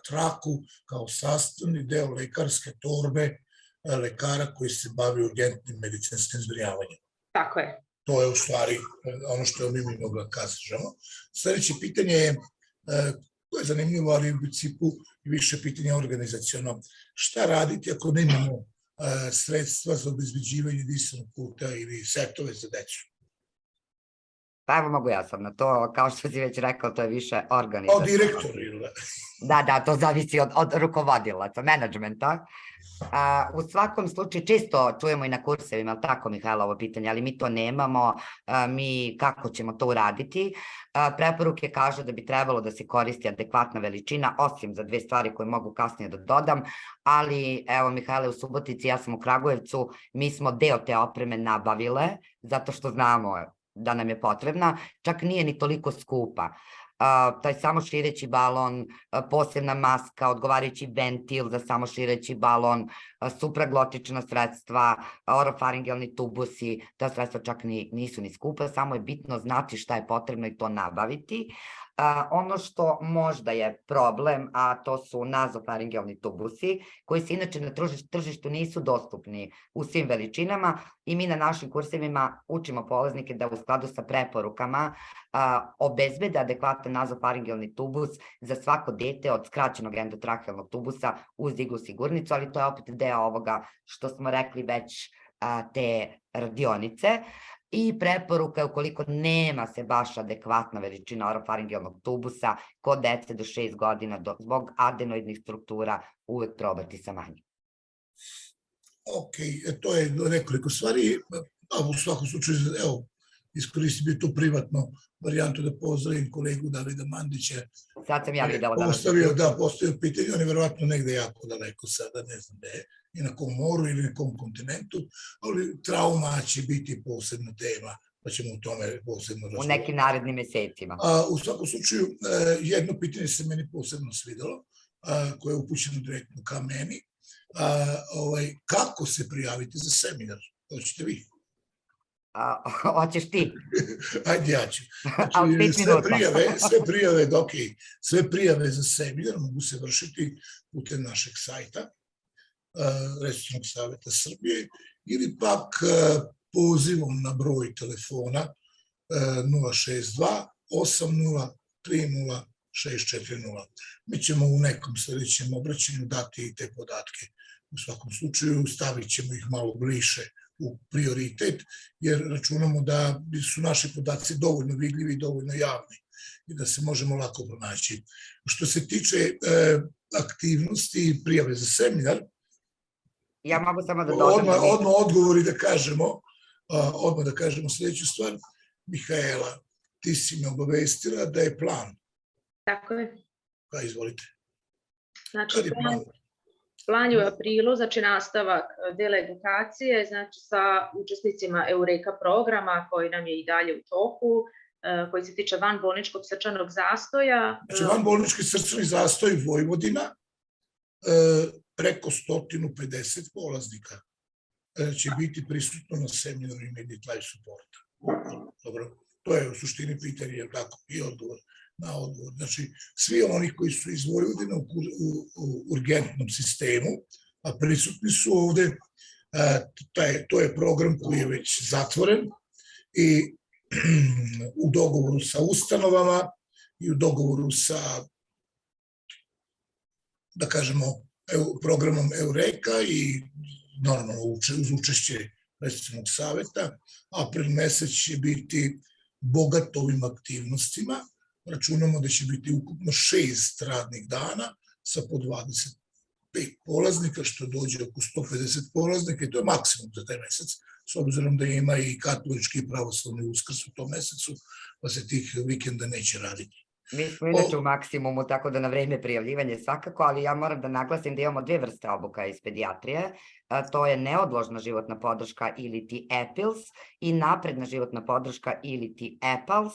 traku kao sastavni deo lekarske torbe lekara koji se bavi urgentnim medicinskim zbrinjavanjem. Tako je. To je u stvari ono što mi mogli da kažemo. Sljedeće pitanje je, to je zanimljivo, ali u principu više pitanje organizaciono. Šta raditi ako nemamo sredstva za obezbeđivanje disajnog puta ili setove za decu? Pa evo mogu ja sad na to, kao što si već rekao, to je više organizacija. Od direktora ili? Da, to zavisi od rukovodilaca, menadžmenta. U svakom slučaju, često čujemo i na kursevima, ali tako, Mihajla, ovo pitanje, ali mi to nemamo, mi kako ćemo to uraditi. Preporuke kažu da bi trebalo da se koristi adekvatna veličina, osim za 2 stvari koje mogu kasnije da dodam, ali evo, Mihajla, u Subotici, ja sam u Kragujevcu, mi smo deo te opreme nabavile, zato što znamo da nam je potrebna, čak nije ni toliko skupa. Taj samošireći balon, posebna maska, odgovarajući ventil za samošireći balon, supraglotična sredstva, orofaringelni tubusi, ta sredstva čak nisu ni skupa, samo je bitno znati šta je potrebno i to nabaviti. Ono što možda je problem, a to su nazofaringelni tubusi, koji se inače na tržištu nisu dostupni u svim veličinama i mi na našim kursevima učimo polaznike da u skladu sa preporukama obezbede adekvatan nazofaringelni tubus za svako dete od skraćenog endotrahealnog tubusa uz iglu sigurnicu, ali to je opet deo ovoga što smo rekli već te radionice. I preporuka je, ukoliko nema se baš adekvatna veličina orofaringelnog tubusa, kod dece do 6 godina, zbog adenoidnih struktura, uvek probati sa manjim. Ok, to je nekoliko stvari. U svakom slučaju, evo, iskoristim bi tu privatno varijantu da pozdravim kolegu Davida Mandića. Sad sam ja videla da... Postavio pitanje, on je verovatno negde jako daleko sada, ne znam gde je, i na kom moru ili na kom kontinentu, ali trauma će biti posebna tema, pa ćemo u tome posebno razgovarati. U nekim narednim mesecima. U svakom slučaju, jedno pitanje se meni posebno svidelo, koje je upućeno direktno ka meni. Kako se prijaviti za seminar? Hoćete vi? Hoćeš ti? Ajde, ja ću. Sve prijave za seminar mogu se vršiti putem našeg sajta, Resurnog saveta Srbije, ili pak pozivom na broj telefona 062 80 30 640. Mi ćemo u nekom sljedećem obraćanju dati i te podatke. U svakom slučaju stavit ćemo ih malo bliže u prioritet, jer računamo da su naši podaci dovoljno vidljivi i dovoljno javni i da se možemo lako pronaći. Što se tiče aktivnosti i prijave za seminar, ja mogu samo da dodam... Odmah da kažemo sljedeću stvar. Mihajla, ti si me obavestila da je plan. Tako je. Pa izvolite. Znači, plan je u aprilu, znači nastavak dela edukacije, znači sa učesnicima Eureka programa koji nam je i dalje u toku, koji se tiče vanbolničkog srčanog zastoja. Znači, vanbolnički srčani zastoj Vojvodina, preko 150 polaznika će biti prisutno na seminaru Immediate Life Supporta. Dobro, to je u suštini pitanje, je tako, i odgovor na odgovor. Znači, svi oni koji su iz Vojvodina u urgentnom sistemu, a prisutni su ovde, to je program koji je već zatvoren i u dogovoru sa ustanovama i u dogovoru sa, da kažemo, programom Eureka i normalno uz učešće Resurnog saveta. April mesec će biti bogat ovim aktivnostima. Računamo da će biti ukupno 6 radnih dana sa po 25 polaznika, što dođe oko 150 polaznika i to je maksimum za taj mesec, s obzirom da ima i katolički i pravoslavni uskrs u tom mesecu, pa se tih vikenda neće raditi. Mi smo inače u maksimumu, tako da na vreme prijavljivanje svakako, ali ja moram da naglasim da imamo dve vrste obuka iz pedijatrije. To je neodložna životna podrška ili ti EPILS i napredna životna podrška ili ti EPALS.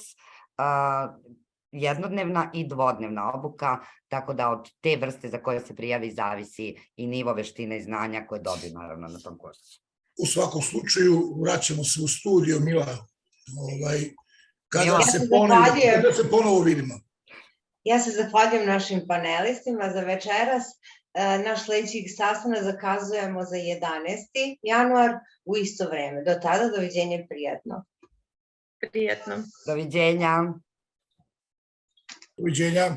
Jednodnevna i dvodnevna obuka, tako da od te vrste za koje se prijavi zavisi i nivo veštine i znanja koje dobiju naravno na tom kursu. U svakom slučaju vraćamo se u studio, Mila. Kada se ponovo vidimo? Ja se zahvaljujem našim panelistima za večeras. Naš sledeći sastanak zakazujemo za 11. januar u isto vreme. Do tada, doviđenja, prijatno. Prijatno. Doviđenja. Doviđenja.